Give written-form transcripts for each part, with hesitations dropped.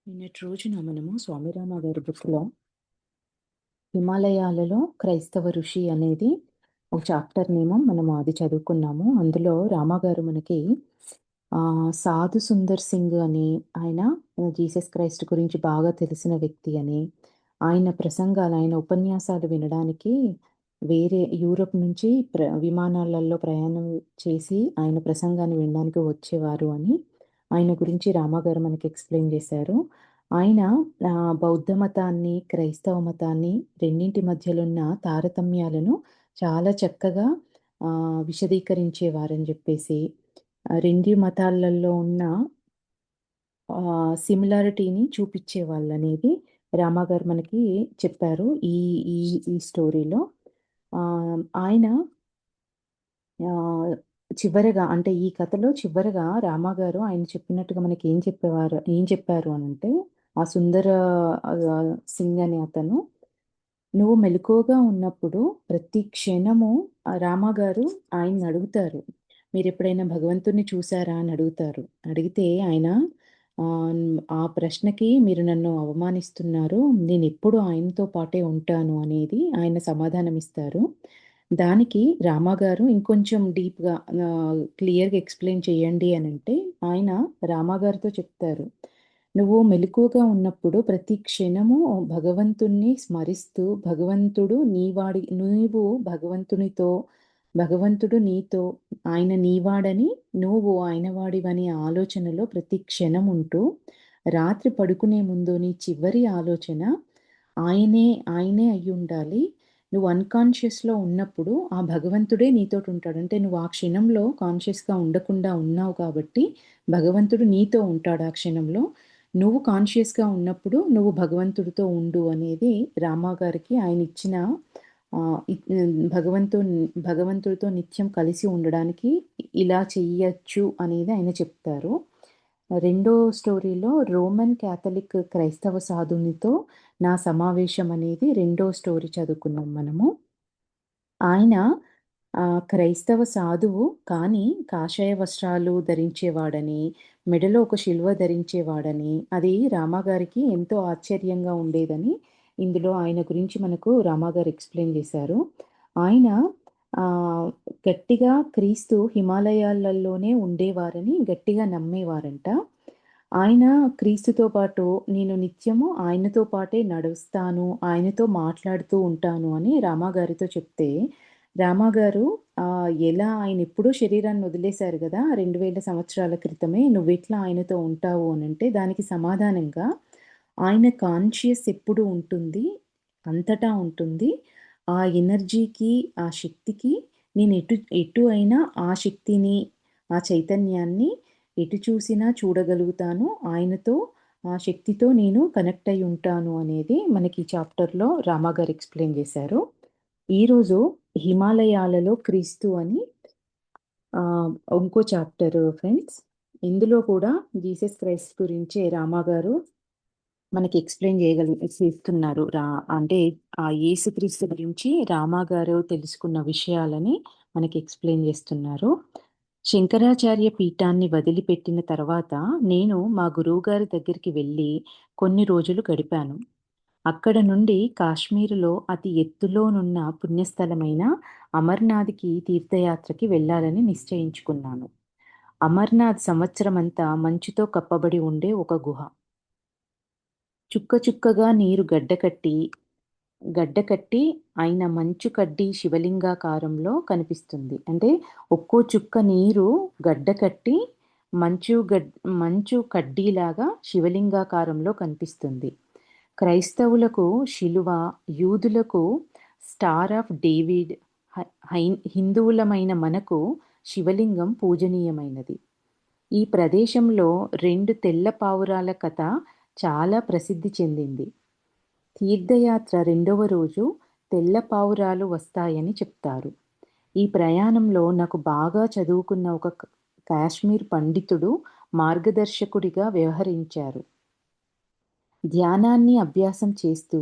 నిన్నటి రోజున మనము స్వామిరామ గారి బుక్‌లో 'హిమాలయాలలో క్రైస్తవ ఋషి' అనేది ఒక చాప్టర్ నేమో మనము అది చదువుకున్నాము. అందులో రామాగారు మనకి సాధు సుందర్ సింగ్ అని ఆయన జీసస్ క్రైస్ట్ గురించి బాగా తెలిసిన వ్యక్తి అని, ఆయన ప్రసంగాలు, ఆయన ఉపన్యాసాలు వినడానికి వేరే యూరప్ నుంచి విమానాలలో ప్రయాణం చేసి ఆయన ప్రసంగాన్ని వినడానికి వచ్చేవారు అని, ఆయన గురించి రామాగారు మనకి ఎక్స్‌ప్లెయిన్ చేశారు. ఆయన బౌద్ధ మతాన్ని, క్రైస్తవ మతాన్ని రెండింటి మధ్యలో ఉన్న తారతమ్యాలను చాలా చక్కగా విశదీకరించేవారని జెప్పేసి, రెండు మతాలలో ఉన్న సిమిలారిటీని చూపిచ్చేవాళ్ళనేది రామాగారు మనకి చెప్పారు. ఈ ఈ ఈ స్టోరీలో. ఆయన ఆహ్, చివరగా అంటే ఈ కథలో చివరగా రామాగారు ఆయన చెప్పినట్టుగా ఏం చెప్పారు అనంటే, ఆ సుందర సింగ్ అనే అతను, "నువ్వు మెలకువగా ఉన్నప్పుడు ప్రతి క్షణము" రామాగారు ఆయన్నడుగుతారు, "మీరెప్పుడైనా భగవంతుడిని చూసారా?" అని అడుగుతారు. అడిగితే ఆయన ఆ ప్రశ్నకి, "మీరు నన్ను అవమానిస్తున్నారు. నేనెప్పుడు ఆయనతో పాటే ఉంటాను" అనేది ఆయన సమాధానమిస్తారు. దానికి రామాగారు ఇంకొంచెం డీప్‌గా క్లియర్‌గా ఎక్స్‌ప్లెయిన్ చేయండి అనంటే, ఆయన రామాగారితో చెప్తారు, "నువ్వు మెలకువగా ఉన్నప్పుడు ప్రతి క్షణము భగవంతుడిని స్మరిస్తూ, నీవు భగవంతునితో, భగవంతుడు నీతో, ఆయన నీవాడని, నువ్వు ఆయన వాడివనే ఆలోచనలో ప్రతి క్షణం ఉంటూ, రాత్రి పడుకునే ముందు నీ చివరి ఆలోచన ఆయనే, ఆయనే అయ్యుండాలి. నువ్వు అన్‌కాన్షియస్‌లో ఉన్నప్పుడు ఆ భగవంతుడే నీతోటుంటాడు. అంటే నువ్వు ఆ క్షణంలో కాన్షియస్‌గా ఉండకుండా ఉన్నావు కాబట్టి, భగవంతుడు నీతో ఉంటాడు ఆ క్షణంలో. నువ్వు కాన్షియస్‌గా ఉన్నప్పుడు నువ్వు భగవంతుడితో ఉండు" అనేది రామాగారికి ఆయనిచ్చిన ఆహ్, ఇ భగవంతుడితో నిత్యం కలిసి ఉండడానికి ఇలా చెయ్యొచ్చు అనేది ఆయన చెప్తారు. రెండో స్టోరీలో రోమన్ క్యాథలిక్ క్రైస్తవ సాధునితో నా సమావేశం అనేది రెండో స్టోరీ చదువుకున్నాం మనము. ఆయన క్రైస్తవ సాధువు కానీ కాషాయ వస్త్రాలు ధరించేవాడని, మెడలో ఒక శిలువ ధరించేవాడని, అది రామాగారికి ఎంతో ఆశ్చర్యంగా ఉండేదని ఇందులో ఆయన గురించి మనకు రామాగారు ఎక్స్‌ప్లెయిన్ చేశారు. ఆయన ఆహ్, గట్టిగా క్రీస్తు హిమాలయాలలోనే ఉండేవారని గట్టిగా నమ్మేవారంట. ఆయన క్రీస్తుతో పాటు నేను నిత్యము ఆయనతో పాటే నడుస్తాను, ఆయనతో మాట్లాడుతూ ఉంటాను అని రామాగారితో చెప్తే, రామాగారు ఎలా ఆయనెప్పుడో శరీరాన్ని వదిలేశారు గదా! 2000 సంవత్సరాల క్రితమే. నువ్వెట్లా ఆయనతో ఉంటావు అనంటే, దానికి సమాధానంగా ఆయన కాన్షియస్ ఎప్పుడు ఉంటుంది, అంతటా ఉంటుంది. ఆ ఎనర్జీకి, ఆ శక్తికి నేను ఎటు అయినా ఆ శక్తిని, ఆ చైతన్యాన్ని ఎటు చూసినా చూడగలుగుతాను. ఆయనతో, ఆ శక్తితో నేను కనెక్ట్ అయ్యి ఉంటాను అనేది మనకి ఈ చాప్టర్‌లో రామాగారు ఎక్స్‌ప్లెయిన్ చేశారు. ఈరోజు హిమాలయాలలో క్రీస్తు అని ఇంకో చాప్టర్ ఫ్రెండ్స్. ఇందులో కూడా జీసస్ క్రైస్ట్ గురించే రామాగారు మనకి ఎక్స్‌ప్లెయిన్ చేస్తున్నారు. అంటే ఆ యేసుక్రీస్తు గురించి రామాగారు తెలుసుకున్న విషయాలని మనకి ఎక్స్‌ప్లెయిన్ చేస్తున్నారు. శంకరాచార్య పీఠాన్ని వదిలిపెట్టిన తర్వాత నేను మా గురువుగారి దగ్గరికి వెళ్ళి కొన్ని రోజులు గడిపాను. అక్కడ నుండి కాశ్మీరులో అతి ఎత్తులోనున్న పుణ్యస్థలమైన అమర్నాథ్‌కి తీర్థయాత్రకి వెళ్ళాలని నిశ్చయించుకున్నాను. అమర్నాథ్ సంవత్సరమంతా మంచుతో కప్పబడి ఉండే ఒక గుహ. చుక్క చుక్కగా నీరు గడ్డకట్టి అయిన మంచు కడ్డీ శివలింగాకారంలో కనిపిస్తుంది. అంటే ఒక్కో చుక్క నీరు గడ్డకట్టి మంచు కడ్డీలాగా శివలింగాకారంలో కనిపిస్తుంది. క్రైస్తవులకు శిలువ, యూదులకు స్టార్ ఆఫ్ డేవిడ్, హ హిందువులమైన మనకు శివలింగం పూజనీయమైనది. ఈ ప్రదేశంలో 2 తెల్ల పావురాల కథ చాలా ప్రసిద్ధి చెందింది. తీర్థయాత్ర రెండవ రోజు తెల్ల పావురాలు వస్తాయని చెప్తారు. ఈ ప్రయాణంలో నాకు బాగా చదువుకున్న ఒక కాశ్మీర్ పండితుడు మార్గదర్శకుడిగా వ్యవహరించారు. ధ్యానాన్ని అభ్యాసం చేస్తూ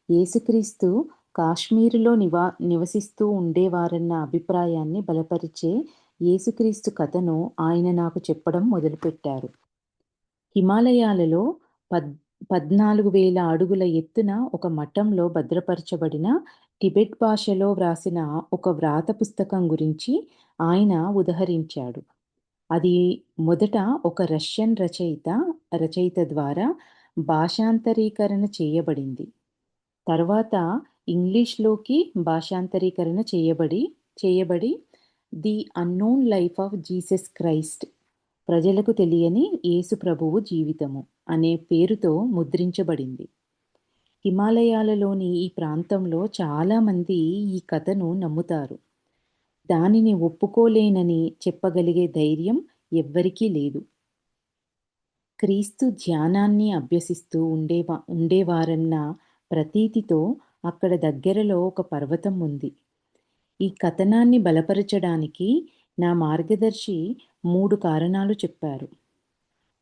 యేసుక్రీస్తు కాశ్మీరులో నివసిస్తూ ఉండేవారన్న అభిప్రాయాన్ని బలపరిచే యేసుక్రీస్తు కథను ఆయన నాకు చెప్పడం మొదలుపెట్టారు. హిమాలయాలలో 14,000 అడుగుల ఎత్తున ఒక మఠంలో భద్రపరచబడిన టిబెట్ భాషలో వ్రాసిన ఒక వ్రాత పుస్తకం గురించి ఆయన ఉదహరించాడు. అది మొదట ఒక రష్యన్ రచయిత ద్వారా భాషాంతరీకరణ తర్వాత ఇంగ్లీష్‌లోకి భాషాంతరీకరణ చేయబడి 'the unknown life of Jesus Christ' ప్రజలకు తెలియని యేసు ప్రభువు జీవితము అనే పేరుతో ముద్రించబడింది. హిమాలయాలలోని ఈ ప్రాంతంలో చాలామంది ఈ కథను నమ్ముతారు. దానిని ఒప్పుకోలేనని చెప్పగలిగే ధైర్యం ఎవ్వరికీ లేదు. క్రీస్తు ధ్యానాన్ని అభ్యసిస్తూ ఉండేవారన్న ప్రతీతితో అక్కడ దగ్గరలో ఒక పర్వతం ఉంది. ఈ కథనాన్ని బలపరచడానికి నా మార్గదర్శి 3 కారణాలు చెప్పారు.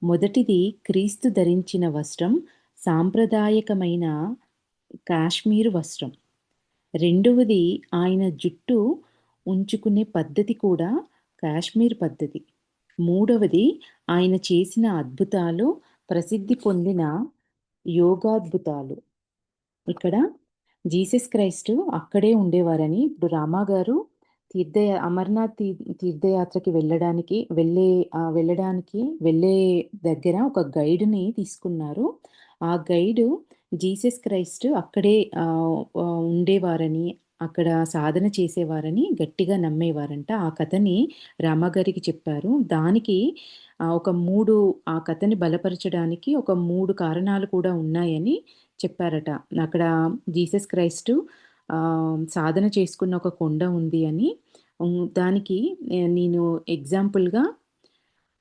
మొదటిది, క్రీస్తు ధరించిన వస్త్రం సాంప్రదాయకమైన కాశ్మీరు వస్త్రం. రెండవది, ఆయన జుట్టు ఉంచుకునే పద్ధతి కూడా కాశ్మీర్ పద్ధతి. మూడవది, ఆయన చేసిన అద్భుతాలు, ప్రసిద్ధి పొందిన యోగాద్భుతాలు. ఇక్కడ జీసస్ క్రైస్ట్ అక్కడే ఉండేవారని ఇప్పుడు రామాగారు అమర్నాథ్ తీర్థయాత్రకి వెళ్ళే దగ్గర ఒక గైడ్‌ని తీసుకున్నారు. ఆ గైడు జీసస్ క్రైస్ట్ అక్కడే ఉండేవారని, అక్కడ సాధన చేసేవారని గట్టిగా నమ్మేవారంట. ఆ కథని రామాగారికి చెప్పారు. దానికి ఆ కథని బలపరచడానికి ఒక 3 కారణాలు కూడా ఉన్నాయని చెప్పారట. అక్కడ జీసస్ క్రైస్టు సాధన చేసుకున్న ఒక కొండ ఉంది అని. దానికి నేను ఎగ్జాంపుల్‌గా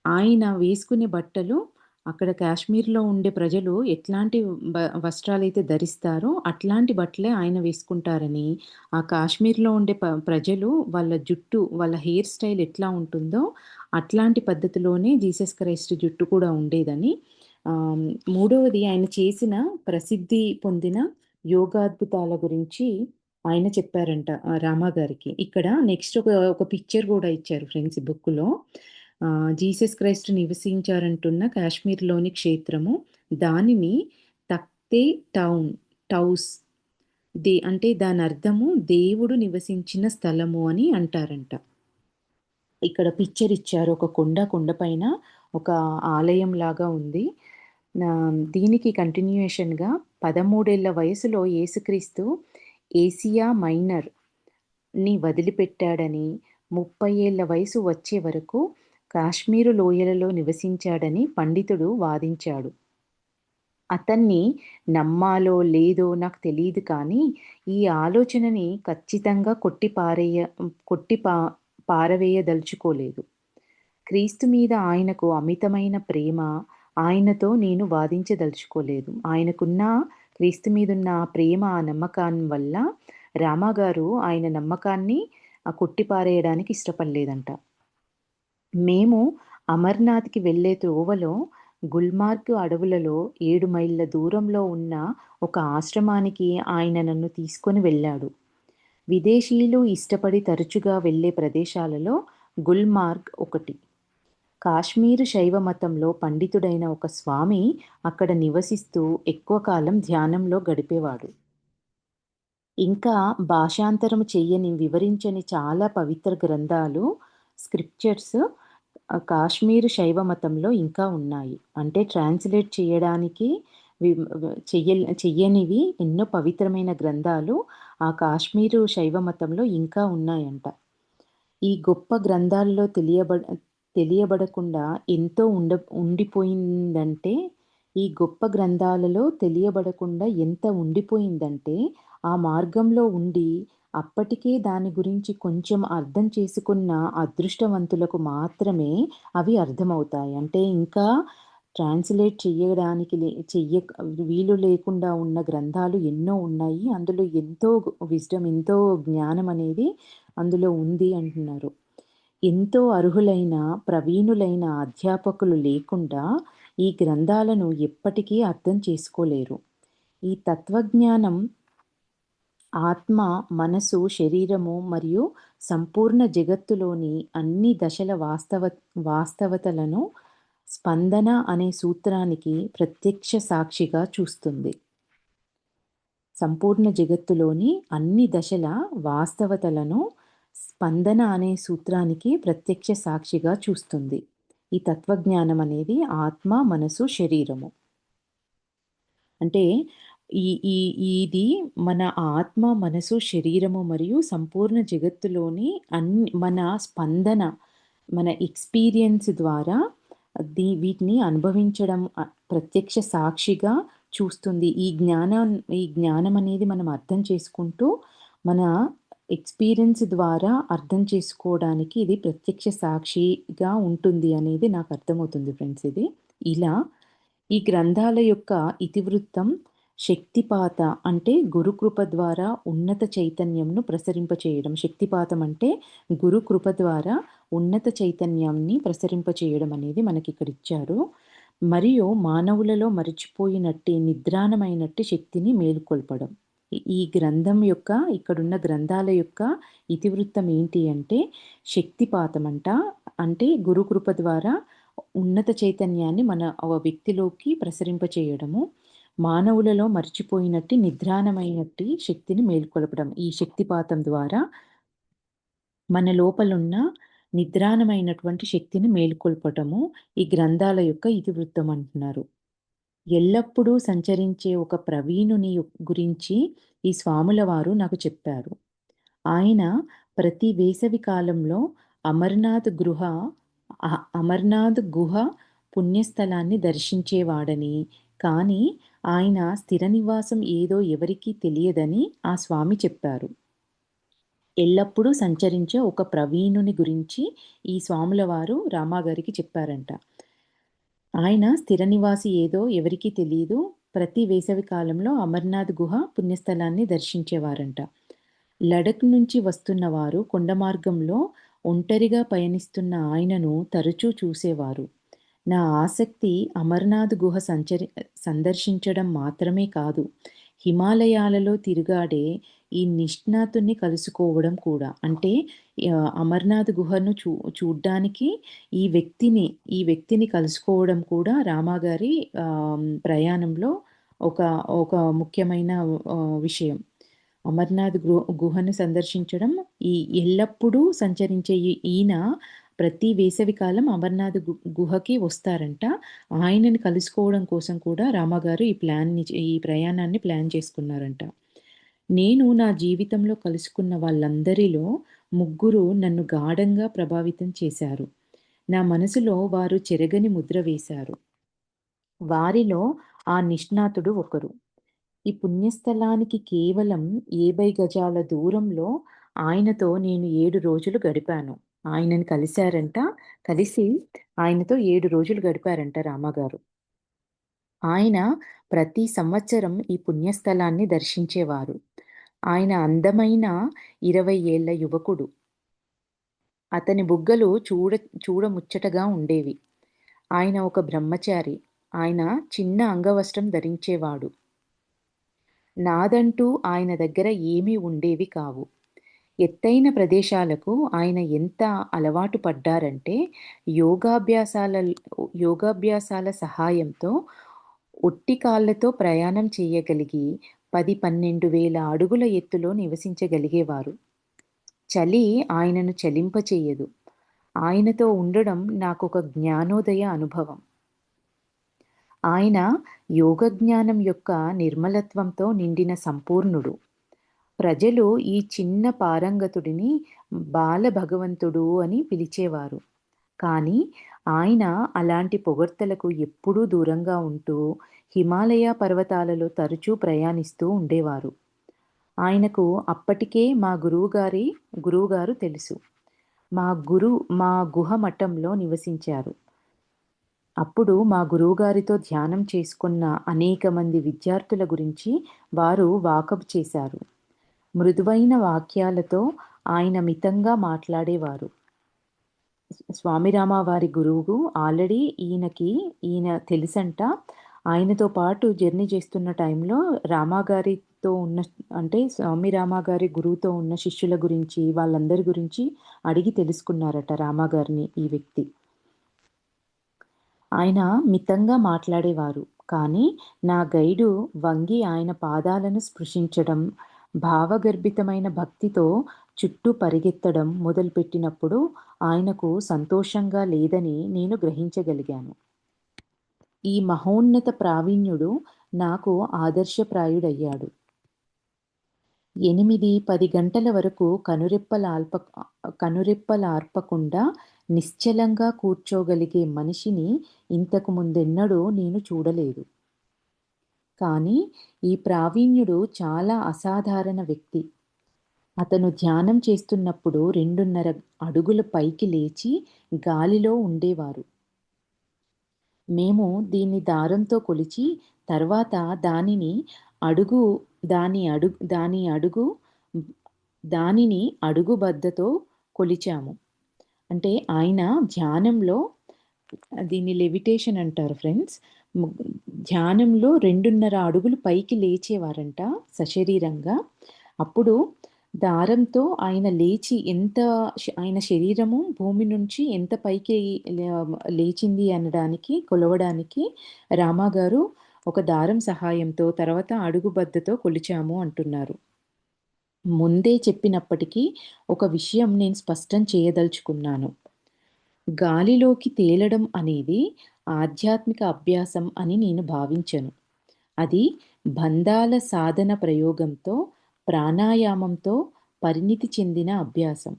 ఆయన వేసుకునే బట్టలు అక్కడ కాశ్మీర్‌లో ఉండే ప్రజలు ఎట్లాంటి వస్త్రాలైతే ధరిస్తారో అట్లాంటి బట్టలే ఆయన వేసుకుంటారని, ఆ కాశ్మీర్‌లో ఉండే ప్రజలు వాళ్ళ జుట్టు, వాళ్ళ హెయిర్ స్టైల్ ఎట్లా ఉంటుందో అట్లాంటి పద్ధతిలోనే జీసస్ క్రైస్ట్ జుట్టు కూడా ఉండేదని. మూడవది, ఆయన చేసిన ప్రసిద్ధి పొందిన యోగాద్భుతాల గురించి ఆయన చెప్పారంట రామాగారికి. ఇక్కడ నెక్స్ట్ ఒక పిక్చర్ గూడా ఇచ్చారు ఫ్రెండ్స్ ఈ బుక్కులో. జీసస్ క్రైస్ట్ నివసించారంటున్న కాశ్మీర్‌లోని క్షేత్రము, దానిని తఖ్తే టౌస్ అంటే దానర్థము దేవుడు నివసించిన స్థలము అని అంటారంట. ఇక్కడ పిక్చర్ ఇచ్చారు. ఒక కొండపైన ఒక ఆలయం లాగా ఉంది. దీనికి కంటిన్యూయేషన్‌గా 13 ఏళ్ల వయసులో యేసుక్రీస్తు ఏసియా మైనర్‌ని వదిలిపెట్టాడని, 30 ఏళ్ల వయసు వచ్చే వరకు కాశ్మీరు లోయలలో నివసించాడని పండితుడు వాదించాడు. అతన్ని నమ్మాలో లేదో నాకు తెలీదు కానీ, ఈ ఆలోచనని ఖచ్చితంగా కొట్టి పారవేయదలుచుకోలేదు. క్రీస్తు మీద ఆయనకు అమితమైన ప్రేమ, ఆయనతో నేను వాదించదలుచుకోలేదు. క్రీస్తు మీదున్న ఆ ప్రేమ, ఆ నమ్మకం వల్ల రామాగారు ఆయన నమ్మకాన్ని కొట్టిపారేయడానికి ఇష్టపడలేదంట. మేము అమర్నాథ్‌కి వెళ్ళే త్రోవలో గుల్మార్గ్ అడవులలో 7 మైళ్ళ దూరంలో ఉన్న ఒక ఆశ్రమానికి ఆయన నన్ను తీసుకొని వెళ్ళాడు. విదేశీయులు ఇష్టపడి తరచుగా వెళ్ళే ప్రదేశాలలో గుల్మార్గ్ ఒకటి. కాశ్మీరు శైవ మతంలో పండితుడైన ఒక స్వామి అక్కడ నివసిస్తూ ఎక్కువ కాలం ధ్యానంలో గడిపేవాడు. ఇంకా భాషాంతరం వివరించని చాలా పవిత్ర గ్రంథాలు, స్క్రిప్చర్స్ కాశ్మీరు శైవ మతంలో ఇంకా ఉన్నాయి. అంటే ట్రాన్స్‌లేట్ చేయడానికి చెయ్యనివి ఎన్నో పవిత్రమైన గ్రంథాలు ఆ కాశ్మీరు శైవ మతంలో ఇంకా ఉన్నాయంట. ఈ గొప్ప గ్రంథాల్లో తెలియబడకుండా ఎంతో ఉండిపోయిందంటే, ఈ గొప్ప గ్రంథాలలో తెలియబడకుండా ఎంత ఉండిపోయిందంటే, ఆ మార్గంలో ఉండి అప్పటికే దాని గురించి కొంచెం అర్థం చేసుకున్న అదృష్టవంతులకు మాత్రమే అవి అర్థమవుతాయి. అంటే ఇంకా ట్రాన్స్‌లేట్ చేయడానికి వీలు లేకుండా ఉన్న గ్రంథాలు ఎన్నో ఉన్నాయి. అందులో ఎంతో విజ్డమ్, ఎంతో జ్ఞానం అనేది అందులో ఉంది అంటున్నారు. ఎంతో అర్హులైన, ప్రవీణులైన అధ్యాపకులు లేకుండా ఈ గ్రంథాలను ఎప్పటికీ అర్థం చేసుకోలేరు. ఈ తత్వజ్ఞానం ఆత్మ, మనసు, శరీరము మరియు సంపూర్ణ జగత్తులోని అన్ని దశల వాస్తవతలను స్పందన అనే సూత్రానికి ప్రత్యక్ష సాక్షిగా చూస్తుంది. సంపూర్ణ జగత్తులోని అన్ని దశల వాస్తవతలను స్పందన అనే సూత్రానికి ప్రత్యక్ష సాక్షిగా చూస్తుంది. ఈ తత్వజ్ఞానం అనేది ఆత్మ, మనసు, శరీరము. అంటే ఈ ఈ ఇది మన ఆత్మ, మనసు, శరీరము మరియు సంపూర్ణ జగత్తులోని మన స్పందన, మన ఎక్స్‌పీరియన్స్ ద్వారా వీటిని అనుభవించడం ప్రత్యక్ష సాక్షిగా చూస్తుంది. ఈ జ్ఞానం అనేది మనం అర్థం చేసుకుంటూ, మన ఎక్స్‌పీరియన్స్ ద్వారా అర్థం చేసుకోవడానికి ఇది ప్రత్యక్ష సాక్షిగా ఉంటుంది అనేది నాకు అర్థమవుతుంది ఫ్రెండ్స్ ఇది. ఇలా ఈ గ్రంథాల యొక్క ఇతివృత్తం శక్తిపాత అంటే గురుకృప ద్వారా ఉన్నత చైతన్యంను ప్రసరింపచేయడం. శక్తిపాతం అంటే గురుకృప ద్వారా ఉన్నత చైతన్యాన్ని ప్రసరింపచేయడం అనేది మనకిక్కడ ఇచ్చారు. మరియు మానవులలో మరిచిపోయినట్టి నిద్రాణమైనట్టి శక్తిని మేలుకొల్పడం. ఈ గ్రంథం యొక్క ఇక్కడున్న గ్రంథాల యొక్క ఇతివృత్తం ఏంటి అంటే శక్తిపాతమంట. అంటే గురుకృప ద్వారా ఉన్నత చైతన్యాన్ని మన వ్యక్తిలోకి ప్రసరింపచేయడము. మానవులలో మర్చిపోయినట్టి నిద్రాణమైనట్టి శక్తిని మేల్కొల్పడం. ఈ శక్తిపాతం ద్వారా మన లోపలున్న నిద్రాణమైనటువంటి శక్తిని మేల్కొల్పటము ఈ గ్రంథాల యొక్క ఇతివృత్తం అంటున్నారు. ఎల్లప్పుడూ సంచరించే ఒక ప్రవీణుని గురించి ఈ స్వాముల వారు నాకు చెప్పారు. ఆయన ప్రతి వేసవి కాలంలో అమర్నాథ్ గుహ పుణ్యస్థలాన్ని దర్శించేవాడని, కానీ ఆయన స్థిర నివాసం ఏదో ఎవరికీ తెలియదని ఆ స్వామి చెప్పారు. ఎల్లప్పుడూ సంచరించే ఒక ప్రవీణుని గురించి ఈ స్వాముల వారు రామాగారికి చెప్పారంట. ఆయన స్థిర నివాసి ఏదో ఎవరికీ తెలియదు. ప్రతి వేసవి కాలంలో అమర్నాథ్ గుహ పుణ్యస్థలాన్ని దర్శించేవారంట. లడఖ్ నుంచి వస్తున్న వారు కొండ మార్గంలో ఒంటరిగా పయనిస్తున్న ఆయనను తరచూ చూసేవారు. నా ఆసక్తి అమర్నాథ్ గుహ సందర్శించడం మాత్రమే కాదు, హిమాలయాలలో తిరుగాడే ఈ నిష్ణాతుని కలుసుకోవడం కూడా. అంటే అమర్నాథ్ గుహను చూడ్డానికి ఈ వ్యక్తిని కలుసుకోవడం కూడా రామాగారి ప్రయాణంలో ఒక ముఖ్యమైన విషయం. అమర్నాథ్ గుహను సందర్శించడం ఎల్లప్పుడూ సంచరించే ఈయన ప్రతి వేసవికాలం అమర్నాథ్ గుహకి వస్తారంట. ఆయనని కలుసుకోవడం కోసం కూడా రామగారు ఈ ప్రయాణాన్ని ప్లాన్ చేసుకున్నారంట. నేను నా జీవితంలో కలుసుకున్న వాళ్ళందరిలో ముగ్గురు నన్ను గాఢంగా ప్రభావితం చేశారు. నా మనసులో వారు చెరగని ముద్ర వేశారు. వారిలో ఆ నిష్ణాతుడు ఒకరు. ఈ పుణ్యస్థలానికి కేవలం 50 గజాల దూరంలో ఆయనతో నేను 7 రోజులు గడిపాను. ఆయనని కలిసి ఆయనతో 7 రోజులు గడిపారంట రామగారు. ఆయన ప్రతి సంవత్సరం ఈ పుణ్యస్థలాన్ని దర్శించేవారు. ఆయన అందమైన 20 ఏళ్ల యువకుడు. అతని బుగ్గలు చూడముచ్చటగా ఉండేవి. ఆయన ఒక బ్రహ్మచారి. ఆయన చిన్న అంగవస్త్రం ధరించేవాడు. నాదంటూ ఆయన దగ్గర ఏమీ ఉండేవి కావు. ఎత్తైన ప్రదేశాలకు ఆయన ఎంత అలవాటు పడ్డారంటే యోగాభ్యాసాల సహాయంతో ఒట్టి కాళ్ళతో ప్రయాణం చేయగలిగి 10-12 వేల అడుగుల ఎత్తులో నివసించగలిగేవారు. చలి ఆయనను చలింపచేయదు. ఆయనతో ఉండడం నాకొక జ్ఞానోదయ అనుభవం. ఆయన యోగజ్ఞానం యొక్క నిర్మలత్వంతో నిండిన సంపూర్ణుడు. ప్రజలు ఈ చిన్న పారంగతుడిని బాలభగవంతుడు అని పిలిచేవారు. కానీ ఆయన అలాంటి పొగడ్తలకు ఎప్పుడూ దూరంగా ఉంటూ హిమాలయ పర్వతాలలో తరచూ ప్రయాణిస్తూ ఉండేవారు. ఆయనకు అప్పటికే మా గురువుగారు తెలుసు. మా గుహ మఠంలో నివసించారు. అప్పుడు మా గురువుగారితో ధ్యానం చేసుకున్న అనేక మంది విద్యార్థుల గురించి వారు వాకబు చేశారు. మృదువైన వాక్యాలతో ఆయన మితంగా మాట్లాడేవారు. స్వామిరామ వారి గురువు ఆల్రెడీ ఈయన తెలుసంట. ఆయనతో పాటు జర్నీ చేస్తున్న టైంలో రామాగారితో అంటే స్వామిరామ గారి గురువుతో ఉన్న శిష్యుల గురించి, వాళ్ళందరి గురించి అడిగి తెలుసుకున్నారట రామాగారిని ఈ వ్యక్తి. ఆయన మితంగా మాట్లాడేవారు. కానీ నా గైడు వంగి ఆయన పాదాలను స్పృశించడం, భావగర్భితమైన భక్తితో చుట్టూ పరిగెత్తడం మొదలుపెట్టినప్పుడు ఆయనకు సంతోషంగా లేదని నేను గ్రహించగలిగాను. ఈ మహోన్నత ప్రావీణ్యుడు నాకు ఆదర్శప్రాయుడయ్యాడు. 8, 10 గంటల వరకు కనురెప్పలార్పకుండా నిశ్చలంగా కూర్చోగలిగే మనిషిని ఇంతకు ముందెన్నడూ నేను చూడలేదు. కానీ ఈ ప్రావీణ్యుడు చాలా అసాధారణ వ్యక్తి. అతను ధ్యానం చేస్తున్నప్పుడు 2.5 అడుగుల పైకి లేచి గాలిలో ఉండేవారు. మేము దీన్ని దారంతో కొలిచి తర్వాత దానిని అడుగు దాని అడుగు దాని అడుగు దానిని అడుగుబద్దతో కొలిచాము. అంటే ఆయన ధ్యానంలో దీన్ని లెవిటేషన్ అంటారు ఫ్రెండ్స్. ము ధ్యానంలో 2.5 అడుగులు పైకి లేచేవారంట సశరీరంగా. అప్పుడు దారంతో ఆయన లేచి ఆయన శరీరము భూమి నుంచి ఎంత పైకి లేచింది అనడానికి కొలవడానికి రామాగారు ఒక దారం సహాయంతో తర్వాత అడుగుబద్దతో కొలిచాము అంటున్నారు. ముందే చెప్పినప్పటికీ ఒక విషయం నేను స్పష్టం చేయదలుచుకున్నాను. గాలిలోకి తేలడం అనేది ఆధ్యాత్మిక అభ్యాసం అని నేను భావించను. అది బంధాల సాధన ప్రయోగంతో, ప్రాణాయామంతో పరిణితి చెందిన అభ్యాసం.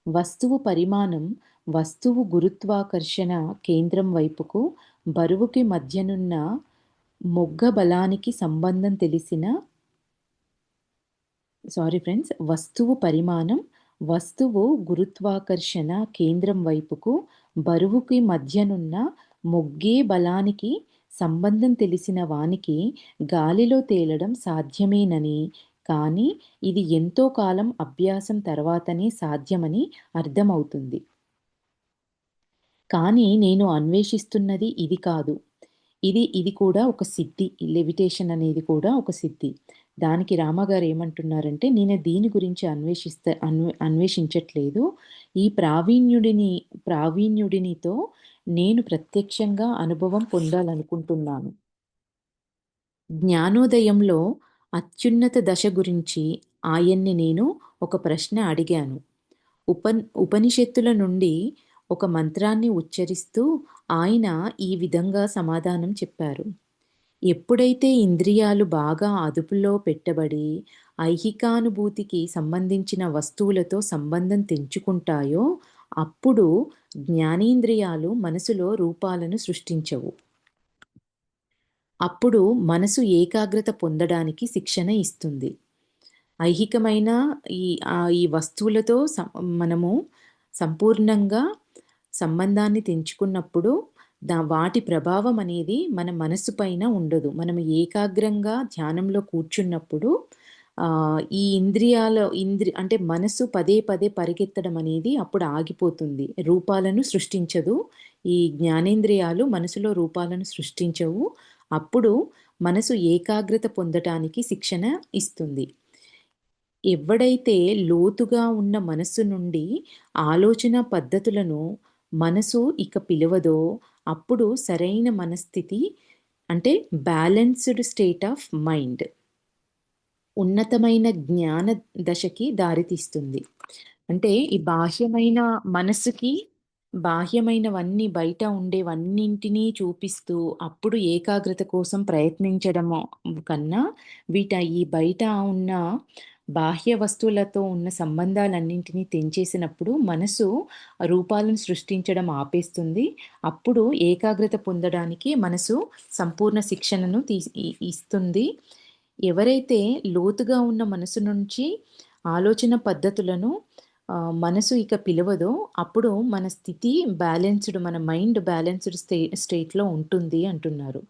వస్తువు పరిమాణం, వస్తువు గురుత్వాకర్షణ కేంద్రం వైపుకు, బరువుకి మధ్యనున్న మొగ్గ బలానికి సంబంధం తెలిసిన వస్తువు పరిమాణం, వస్తువు గురుత్వాకర్షణ కేంద్రం వైపుకు, బరువుకి మధ్యనున్న మొగ్గే బలానికి సంబంధం తెలిసిన వానికి గాలిలో తేలడం సాధ్యమేనని, కానీ ఇది ఎంతో కాలం అభ్యాసం తర్వాతనే సాధ్యమని అర్థమవుతుంది. కానీ నేను అన్వేషిస్తున్నది ఇది కాదు. ఇది కూడా ఒక సిద్ధి. లెవిటేషన్ అనేది కూడా ఒక సిద్ధి. దానికి రామగారు ఏమంటున్నారంటే, నేను దీని గురించి అన్వేషించట్లేదు. ఈ ప్రావీణ్యుడినితో నేను ప్రత్యక్షంగా అనుభవం పొందాలనుకుంటున్నాను. జ్ఞానోదయంలో అత్యున్నత దశ గురించి ఆయన్ని నేను ఒక ప్రశ్న అడిగాను. ఉపనిషత్తుల నుండి ఒక మంత్రాన్ని ఉచ్చరిస్తూ ఆయన ఈ విధంగా సమాధానం చెప్పారు. ఎప్పుడైతే ఇంద్రియాలు బాగా అదుపులో పెట్టబడి ఐహికానుభూతికి సంబంధించిన వస్తువులతో సంబంధం తెంచుకుంటాయో అప్పుడు జ్ఞానేంద్రియాలు మనసులో రూపాలను సృష్టించవు. అప్పుడు మనసు ఏకాగ్రత పొందడానికి శిక్షణ ఇస్తుంది. ఐహికమైన ఈ వస్తువులతో మనము సంపూర్ణంగా సంబంధాన్ని తెంచుకున్నప్పుడు వాటి ప్రభావం అనేది మన మనస్సు పైన ఉండదు. మనం ఏకాగ్రంగా ధ్యానంలో కూర్చున్నప్పుడు ఈ అంటే మనసు పదే పదే పరిగెత్తడం అనేది అప్పుడు ఆగిపోతుంది. రూపాలను సృష్టించదు. ఈ జ్ఞానేంద్రియాలు మనసులో రూపాలను సృష్టించవు. అప్పుడు మనసు ఏకాగ్రత పొందటానికి శిక్షణ ఇస్తుంది. ఎవడైతే లోతుగా ఉన్న మనస్సు నుండి ఆలోచన పద్ధతులను మనసు ఇక పిలవదో అప్పుడు సరైన మనస్థితి అంటే బ్యాలెన్స్డ్ స్టేట్ ఆఫ్ మైండ్ ఉన్నతమైన జ్ఞాన దశకి దారితీస్తుంది. అంటే ఈ బాహ్యమైన మనస్సుకి బాహ్యమైనవన్నీ బయట ఉండేవన్నింటినీ చూపిస్తూ అప్పుడు ఏకాగ్రత కోసం ప్రయత్నించడం కన్నా ఈ బయట ఉన్న బాహ్య వస్తువులతో ఉన్న సంబంధాలన్నింటినీ తెంచేసినప్పుడు మనసు రూపాలను సృష్టించడం ఆపేస్తుంది. అప్పుడు ఏకాగ్రత పొందడానికి మనసు సంపూర్ణ శిక్షణను ఇస్తుంది. ఎవరైతే లోతుగా ఉన్న మనసు నుంచి ఆలోచన పద్ధతులను మనసు ఇక పిలవదో అప్పుడు మన స్థితి మన మైండ్ బ్యాలెన్స్డ్ స్టేట్లో ఉంటుంది అంటున్నారు.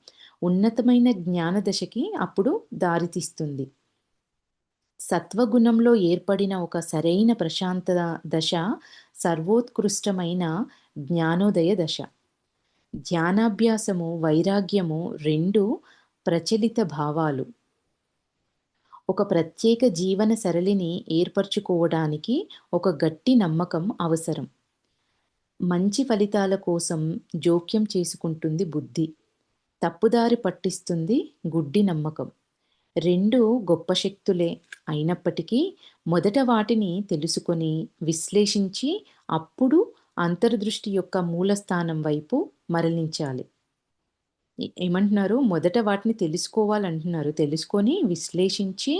ఉన్నతమైన జ్ఞాన దశకి అప్పుడు దారితీస్తుంది. సత్వగుణంలో ఏర్పడిన ఒక సరైన ప్రశాంత దశ సర్వోత్కృష్టమైన జ్ఞానోదయ దశ. ధ్యానాభ్యాసము, వైరాగ్యము రెండు ప్రచలిత భావాలు. ఒక ప్రత్యేక జీవన సరళిని ఏర్పరచుకోవడానికి ఒక గట్టి నమ్మకం అవసరం. మంచి ఫలితాల కోసం జోక్యం చేసుకుంటుంది బుద్ధి. తప్పుదారి పట్టిస్తుంది గుడ్డి నమ్మకం. 2 గొప్ప శక్తులే అయినప్పటికీ మొదట వాటిని తెలుసుకొని, విశ్లేషించి అప్పుడు అంతర్దృష్టి యొక్క మూలస్థానం వైపు మరలించాలి. ఏమంటున్నారు? మొదట వాటిని తెలుసుకోవాలంటున్నారు. తెలుసుకొని, విశ్లేషించి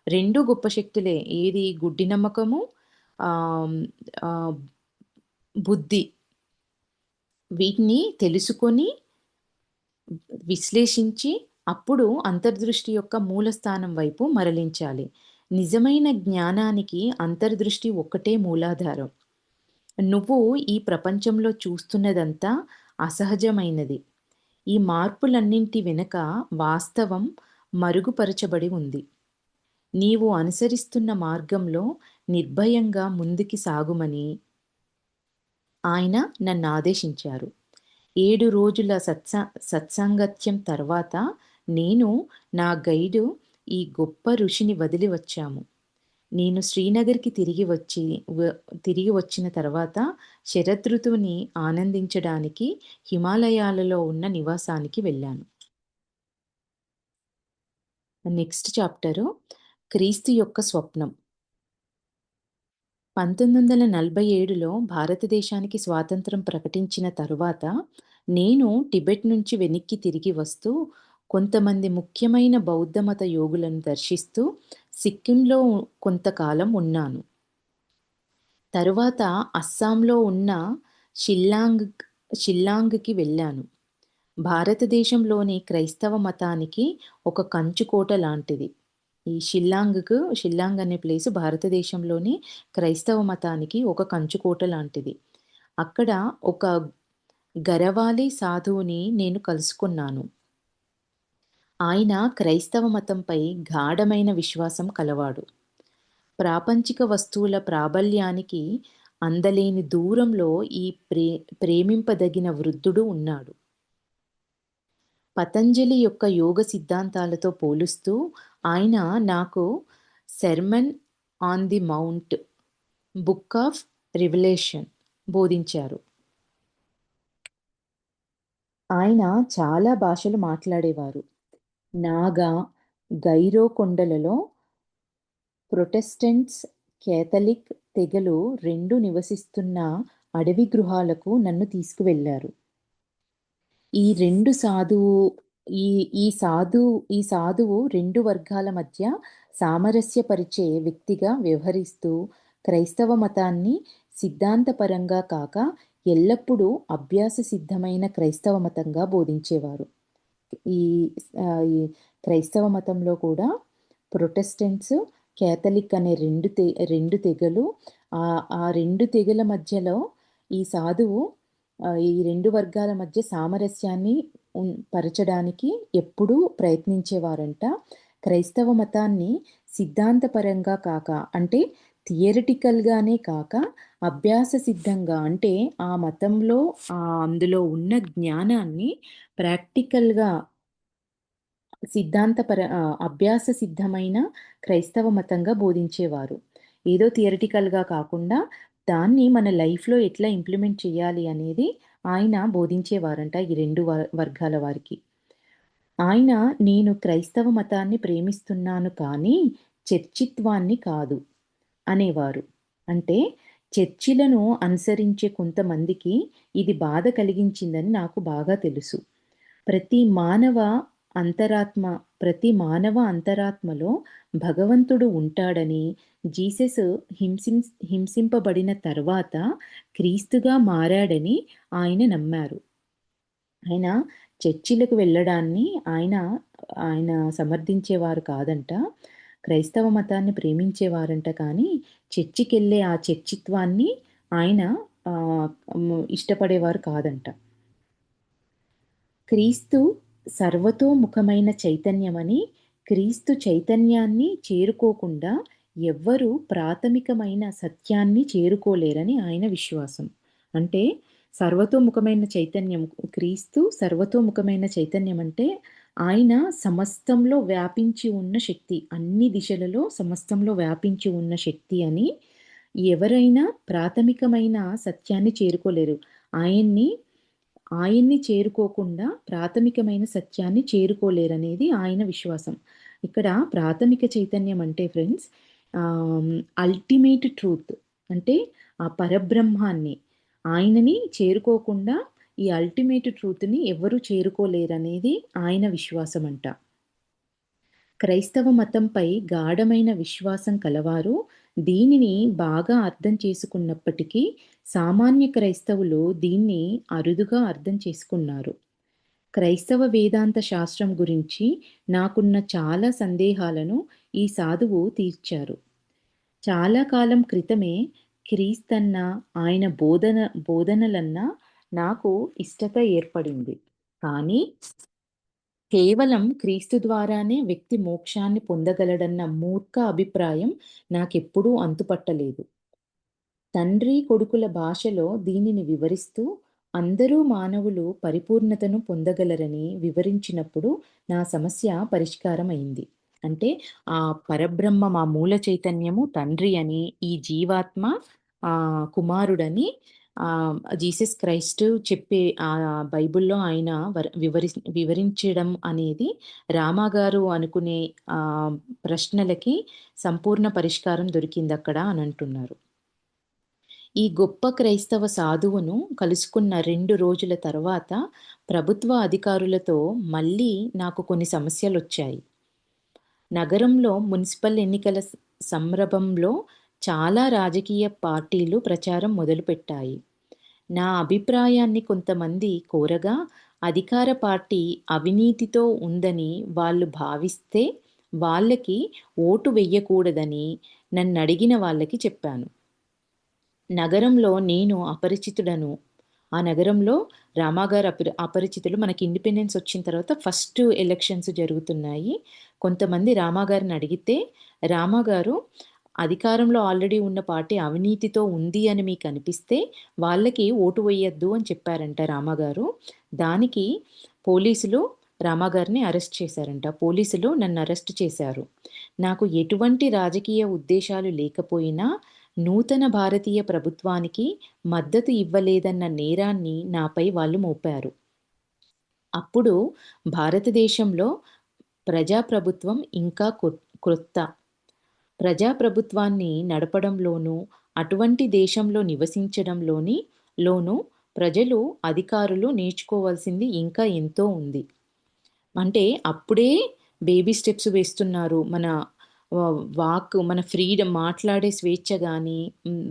2 గొప్ప శక్తులే. ఏది? గుడ్డి నమ్మకము, ఆహ్, ఆహ్, బుద్ధి. వీటిని తెలుసుకొని, విశ్లేషించి అప్పుడు అంతర్దృష్టి యొక్క మూలస్థానం వైపు మరలించాలి. నిజమైన జ్ఞానానికి అంతర్దృష్టి ఒక్కటే మూలాధారం. నువ్వు ఈ ప్రపంచంలో చూస్తున్నదంతా అసహజమైనది. ఈ మార్పులన్నింటి వెనుక వాస్తవం మరుగుపరచబడి ఉంది. నీవు అనుసరిస్తున్న మార్గంలో నిర్భయంగా ముందుకి సాగుమని ఆయన నన్నాదేశించారు. 7 రోజుల సత్సాంగత్యం తర్వాత నేను, నా గైడు ఈ గొప్ప ఋషిని వదిలి వచ్చాము. నేను శ్రీనగర్‌కి తిరిగి వచ్చిన తర్వాత శరదృతువుని ఆనందించడానికి హిమాలయాలలో ఉన్న నివాసానికి వెళ్ళాను. నెక్స్ట్ చాప్టరు క్రీస్తు యొక్క స్వప్నం. 1947లో భారతదేశానికి స్వాతంత్రం ప్రకటించిన తరువాత నేను టిబెట్ నుంచి వెనక్కి తిరిగి వస్తూ కొంతమంది ముఖ్యమైన బౌద్ధమత యోగులను దర్శిస్తూ సిక్కింలో కొంతకాలం ఉన్నాను. తరువాత అస్సాంలో ఉన్న షిల్లాంగ్ షిల్లాంగ్‌కి వెళ్ళాను. భారతదేశంలోని క్రైస్తవ మతానికి ఒక కంచుకోట లాంటిది. ఈ షిల్లాంగ్ అనే ప్లేసు భారతదేశంలోని క్రైస్తవ మతానికి ఒక కంచుకోట లాంటిది. అక్కడ ఒక గరవాలి సాధువుని నేను కలుసుకున్నాను. ఆయన క్రైస్తవ మతంపై గాఢమైన విశ్వాసం కలవాడు. ప్రాపంచిక వస్తువుల ప్రాబల్యానికి అందలేని దూరంలో ఈ ప్రేమింపదగిన వృద్ధుడు ఉన్నాడు. పతంజలి యొక్క యోగ సిద్ధాంతాలతో పోలుస్తూ ఆయన నాకు Sermon on the Mount, Book of Revelation బోధించారు. ఆయన చాలా భాషలు మాట్లాడేవారు. నాగా, గైరో కొండలలో ప్రొటెస్టెంట్స్, కేథలిక్ తెగలు 2 నివసిస్తున్న అడవి గృహాలకు నన్ను తీసుకువెళ్లారు. ఈ 2 సాధువు ఈ ఈ సాధు ఈ సాధువు 2 వర్గాల మధ్య సామరస్యపరిచే వ్యక్తిగా వ్యవహరిస్తూ క్రైస్తవ మతాన్ని సిద్ధాంతపరంగా కాక ఎల్లప్పుడూ అభ్యాస సిద్ధమైన క్రైస్తవ మతంగా బోధించేవారు. ఈ ఈ క్రైస్తవ మతంలో కూడా ప్రొటెస్టెంట్స్, కేథలిక్ అనే 2 తెగలు, ఆ 2 తెగల మధ్యలో ఈ సాధువు ఈ 2 వర్గాల మధ్య సామరస్యాన్ని పరచడానికి ఎప్పుడూ ప్రయత్నించేవారంట. క్రైస్తవ మతాన్ని సిద్ధాంతపరంగా కాక, అంటే థియరిటికల్‌గానే కాక అభ్యాస సిద్ధంగా, అంటే ఆ మతంలో అందులో ఉన్న జ్ఞానాన్ని ప్రాక్టికల్‌గా అభ్యాస సిద్ధమైన క్రైస్తవ మతంగా బోధించేవారు. ఏదో థియరిటికల్‌గా కాకుండా దాన్ని మన లైఫ్‌లో ఎట్లా ఇంప్లిమెంట్ చేయాలి అనేది ఆయన బోధించేవారంట ఈ 2 వర్గాల వారికి. ఆయన నేను క్రైస్తవ మతాన్ని ప్రేమిస్తున్నాను కానీ చర్చిత్వాన్ని కాదు అనేవారు. అంటే చర్చిలను అనుసరించే కొంతమందికి ఇది బాధ కలిగించిందని నాకు బాగా తెలుసు. ప్రతి మానవ ప్రతి మానవ అంతరాత్మలో భగవంతుడు ఉంటాడని, జీసస్ హింసింపబడిన తర్వాత క్రీస్తుగా మారాడని ఆయన నమ్మారు. ఆయన చర్చిలకు వెళ్ళడాన్ని ఆయన ఆయన సమర్థించేవారు కాదంట. క్రైస్తవ మతాన్ని ప్రేమించేవారంట కానీ చర్చికెళ్ళే ఆ చర్చిత్వాన్ని ఆయన ఇష్టపడేవారు కాదంట. క్రీస్తు సర్వతోముఖమైన చైతన్యమని, క్రీస్తు చైతన్యాన్ని చేరుకోకుండా ఎవ్వరూ ప్రాథమికమైన సత్యాన్ని చేరుకోలేరని ఆయన విశ్వాసం. అంటే సర్వతోముఖమైన చైతన్యం, క్రీస్తు సర్వతోముఖమైన చైతన్యం అంటే ఆయన సమస్తంలో వ్యాపించి ఉన్న శక్తి. అన్ని దిశలలో సమస్తంలో వ్యాపించి ఉన్న శక్తి అని ఎవరైనా ప్రాథమికమైన సత్యాన్ని చేరుకోలేరు. ఆయన్ని ఆయన్ని చేరుకోకుండా ప్రాథమికమైన సత్యాన్ని చేరుకోలేరనేది ఆయన విశ్వాసం. ఇక్కడ ప్రాథమిక చైతన్యం అంటే ఫ్రెండ్స్ ఆహ్, అల్టిమేట్ ట్రూత్ అంటే ఆ పరబ్రహ్మాన్ని, ఆయనని చేరుకోకుండా ఈ అల్టిమేట్ ట్రూత్‌ని ఎవ్వరు చేరుకోలేరనేది ఆయన విశ్వాసమంట. క్రైస్తవ మతంపై గాఢమైన విశ్వాసం కలవారు దీనిని బాగా అర్థం చేసుకున్నప్పటికీ, సామాన్య క్రైస్తవులు దీన్ని అరుదుగా అర్థం చేసుకున్నారు. క్రైస్తవ వేదాంత శాస్త్రం గురించి నాకున్న చాలా సందేహాలను ఈ సాధువు తీర్చారు. చాలా కాలం క్రితమే క్రీస్తన్న, ఆయన బోధనలన్నా నాకు ఇష్టత ఏర్పడింది. కానీ కేవలం క్రీస్తు ద్వారానే వ్యక్తి మోక్షాన్ని పొందగలడన్న మూర్ఖ అభిప్రాయం నాకెప్పుడూ అంతుపట్టలేదు. తండ్రి కొడుకుల భాషలో దీనిని వివరిస్తూ అందరూ మానవులు పరిపూర్ణతను పొందగలరని వివరించినప్పుడు నా సమస్య పరిష్కారమైంది. అంటే ఆ పరబ్రహ్మం, ఆ మూల చైతన్యము తండ్రి అని, ఈ జీవాత్మ కుమారుడని జీసస్ క్రైస్ట్ చెప్పే బైబిల్‌లో ఆయన వివరించడం అనేది రామా గారు అనుకునే ప్రశ్నలకి సంపూర్ణ పరిష్కారం దొరికిందక్కడ అనంటున్నారు. ఈ గొప్ప క్రైస్తవ సాధువును కలుసుకున్న 2 రోజుల తర్వాత ప్రభుత్వ అధికారులతో మళ్ళీ నాకు కొన్ని సమస్యలొచ్చాయి. నగరంలో మున్సిపల్ ఎన్నికల సంరభంలో చాలా రాజకీయ పార్టీలు ప్రచారం మొదలుపెట్టాయి. నా అభిప్రాయాన్ని కొంతమంది కోరగా, అధికార పార్టీ అవినీతితో ఉందని వాళ్ళు భావిస్తే వాళ్ళకి ఓటు వెయ్యకూడదని నన్నడిగిన వాళ్ళకి చెప్పాను. నగరంలో నేను అపరిచితుడను. ఆ నగరంలో రామాగారు అపరిచితులు. మనకి ఇండిపెండెన్స్ వచ్చిన తర్వాత ఫస్ట్ ఎలక్షన్స్ జరుగుతున్నాయి. కొంతమంది రామాగారిని అడిగితే, రామాగారు అధికారంలో ఆల్రెడీ ఉన్న పార్టీ అవినీతితో ఉంది అని మీకనిపిస్తే, వాళ్ళకి ఓటు వెయ్యొద్దు అని చెప్పారంట రామాగారు. దానికి పోలీసులు రామాగారిని అరెస్ట్ చేశారంట. పోలీసులు నన్ను అరెస్ట్ చేశారు. నాకు ఎటువంటి రాజకీయ ఉద్దేశాలు లేకపోయినా నూతన భారతీయ ప్రభుత్వానికి మద్దతు ఇవ్వలేదన్న నేరాన్ని నాపై వాళ్ళు మోపారు. అప్పుడు భారతదేశంలో ప్రజాప్రభుత్వం ఇంకా క్రొత్త. ప్రజాప్రభుత్వాన్ని నడపడంలోనూ, అటువంటి దేశంలో నివసించడంలోనూ ప్రజలు, అధికారులు నేర్చుకోవాల్సింది ఇంకా ఎంతో ఉంది. అంటే అప్పుడే బేబీ స్టెప్స్ వేస్తున్నారు. మన ఫ్రీడమ్ మాట్లాడే స్వేచ్ఛ గానీ,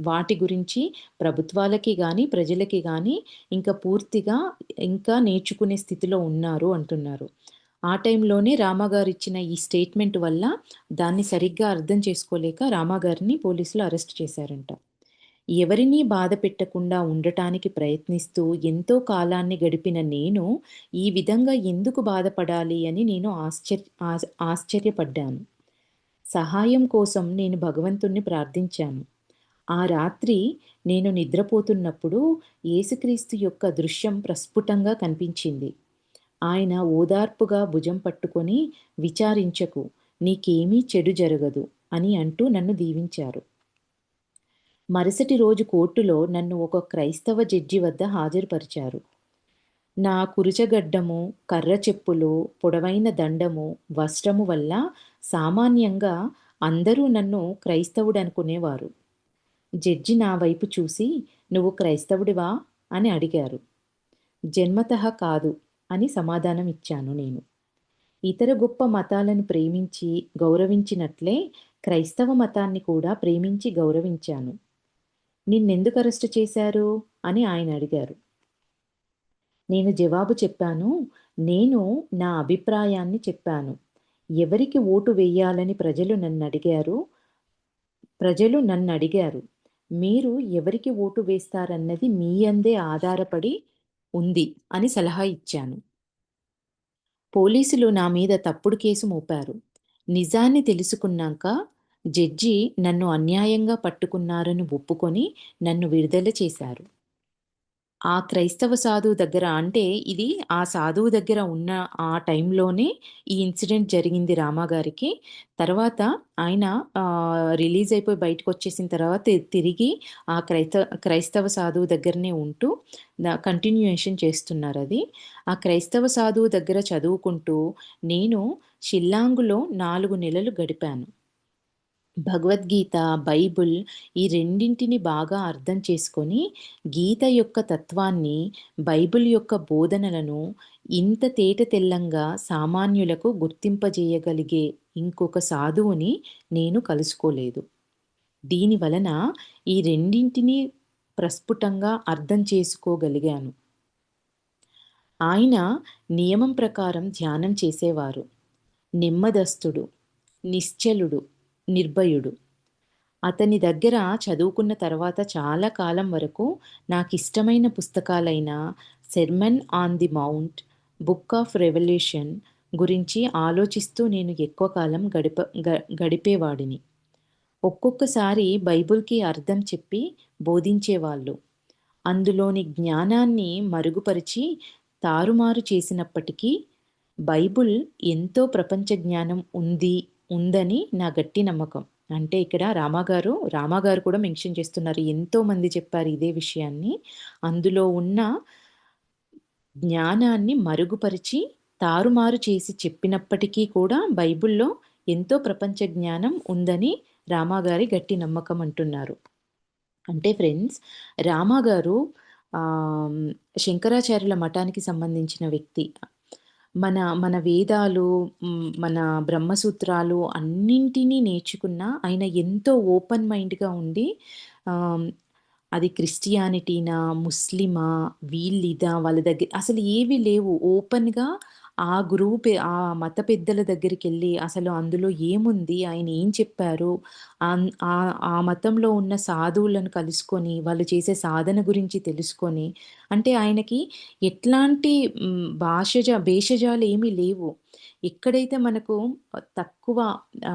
వాటి గురించి ప్రభుత్వాలకి గానీ, ప్రజలకి గానీ ఇంకా పూర్తిగా ఇంకా నేర్చుకునే స్థితిలో ఉన్నారు అంటున్నారు. ఆ టైంలోనే రామాగారిచ్చిన ఈ స్టేట్మెంట్ వల్ల దాన్ని సరిగ్గా అర్థం చేసుకోలేక రామాగారిని పోలీసులు అరెస్ట్ చేశారంట. ఎవరినీ బాధ పెట్టకుండా ఉండటానికి ప్రయత్నిస్తూ ఎంతో కాలాన్ని గడిపిన నేను ఈ విధంగా ఎందుకు బాధపడాలి అని నేను ఆశ్చర్యపడ్డాను. సహాయం కోసం నేను భగవంతుణ్ణి ప్రార్థించాను. ఆ రాత్రి నేను నిద్రపోతున్నప్పుడు యేసుక్రీస్తు యొక్క దృశ్యం ప్రస్ఫుటంగా కనిపించింది. ఆయన ఓదార్పుగా భుజం పట్టుకొని, విచారించకు, నీకేమీ చెడు జరగదు అని అంటూ నన్ను దీవించారు. మరుసటి రోజు కోర్టులో నన్ను ఒక క్రైస్తవ జడ్జి వద్ద హాజరుపరిచారు. నా కురుచగడ్డము, కర్ర చెప్పులు, పొడవైన దండము, వస్త్రము వల్ల సామాన్యంగా అందరూ నన్ను క్రైస్తవుడనుకునేవారు. జడ్జి నా వైపు చూసి, "నువ్వు క్రైస్తవుడివా?" అని అడిగారు. "జన్మతః కాదు" అని సమాధానం ఇచ్చాను నేను. ఇతర గొప్ప మతాలను ప్రేమించి, గౌరవించినట్లే క్రైస్తవ మతాన్ని కూడా ప్రేమించి గౌరవించాను. "నిన్నెందుకు అరెస్టు చేశారు?" అని ఆయన అడిగారు. నేను జవాబు చెప్పాను. నేను నా అభిప్రాయాన్ని చెప్పాను. ఎవరికి ఓటు వెయ్యాలని ప్రజలు నన్నడిగారు. మీరు ఎవరికి ఓటు వేస్తారన్నది మీ యందే ఆధారపడి ఉంది అని సలహా ఇచ్చాను. పోలీసులు నా మీద తప్పుడు కేసు మోపారు. నిజాన్ని తెలుసుకున్నాక జడ్జి నన్ను అన్యాయంగా పట్టుకున్నారని ఒప్పుకొని నన్ను విడుదల చేశారు. ఆ క్రైస్తవ సాధువు దగ్గర అంటే ఇది ఆ సాధువు దగ్గర ఉన్న ఆ టైంలోనే ఈ ఇన్సిడెంట్ జరిగింది రామాగారికి. తర్వాత ఆయన రిలీజ్ అయిపోయి బయటకొచ్చేసిన తర్వాత తిరిగి ఆ క్రైస్తవ సాధువు దగ్గరనే ఉంటూ కంటిన్యూయేషన్ చేస్తున్నారది. ఆ క్రైస్తవ సాధువు దగ్గర చదువుకుంటూ నేను షిల్లాంగులో 4 నెలలు గడిపాను. భగవద్గీత, బైబుల్ ఈ రెండింటిని బాగా అర్థం చేసుకొని, గీత యొక్క తత్వాన్ని, బైబిల్ యొక్క బోధనలను ఇంత తేటతెల్లంగా సామాన్యులకు గుర్తింపజేయగలిగే ఇంకొక సాధువుని నేను కలుసుకోలేదు. దీని వలన ఈ రెండింటిని ప్రస్ఫుటంగా అర్థం చేసుకోగలిగాను. ఆయన నియమం ప్రకారం ధ్యానం చేసేవారు. నెమ్మదస్తుడు, నిశ్చలుడు, నిర్భయుడు. అతని దగ్గర చదువుకున్న తర్వాత చాలా కాలం వరకు నాకిష్టమైన పుస్తకాలైన 'Sermon on the Mount', 'Book of Revolution' గురించి ఆలోచిస్తూ నేను ఎక్కువ కాలం గడిపేవాడిని. ఒక్కొక్కసారి బైబిల్‌కి అర్థం చెప్పి బోధించేవాళ్ళు. అందులోని జ్ఞానాన్ని మరుగుపరిచి తారుమారు చేసినప్పటికీ, బైబిల్ ఎంతో ప్రపంచ జ్ఞానం ఉందని నా గట్టి నమ్మకం. అంటే ఇక్కడ రామాగారు కూడా మెన్షన్ చేస్తున్నారు. ఎంతోమంది చెప్పారు ఇదే విషయాన్ని. అందులో ఉన్న జ్ఞానాన్ని మరుగుపరిచి, తారుమారు చేసి చెప్పినప్పటికీ కూడా బైబిల్‌లో ఎంతో ప్రపంచ జ్ఞానం ఉందని రామాగారి గట్టి నమ్మకం అంటున్నారు. అంటే ఫ్రెండ్స్, రామాగారు ఆహ్, శంకరాచార్యుల మఠానికి సంబంధించిన వ్యక్తి. మన మన వేదాలు, మన బ్రహ్మసూత్రాలు అన్నింటినీ నేర్చుకున్న ఆయన ఎంతో ఓపెన్ మైండ్‌గా ఉండి ఆహ్, అది క్రిస్టియానిటీనా, ముస్లిమా, వీళ్ళిదా వాళ్ళ దగ్గర అసలు ఏవి లేవు. ఓపెన్‌గా ఆ మత పెద్దల దగ్గరికెళ్ళి అసలు అందులో ఏముంది? ఆయన ఏం చెప్పారు? ఆ మతంలో ఉన్న సాధువులను కలుసుకొని, వాళ్ళు చేసే సాధన గురించి తెలుసుకొని, అంటే ఆయనకి ఎట్లాంటి భేషజాలేమీ లేవు. ఎక్కడైతే మనకు తక్కువ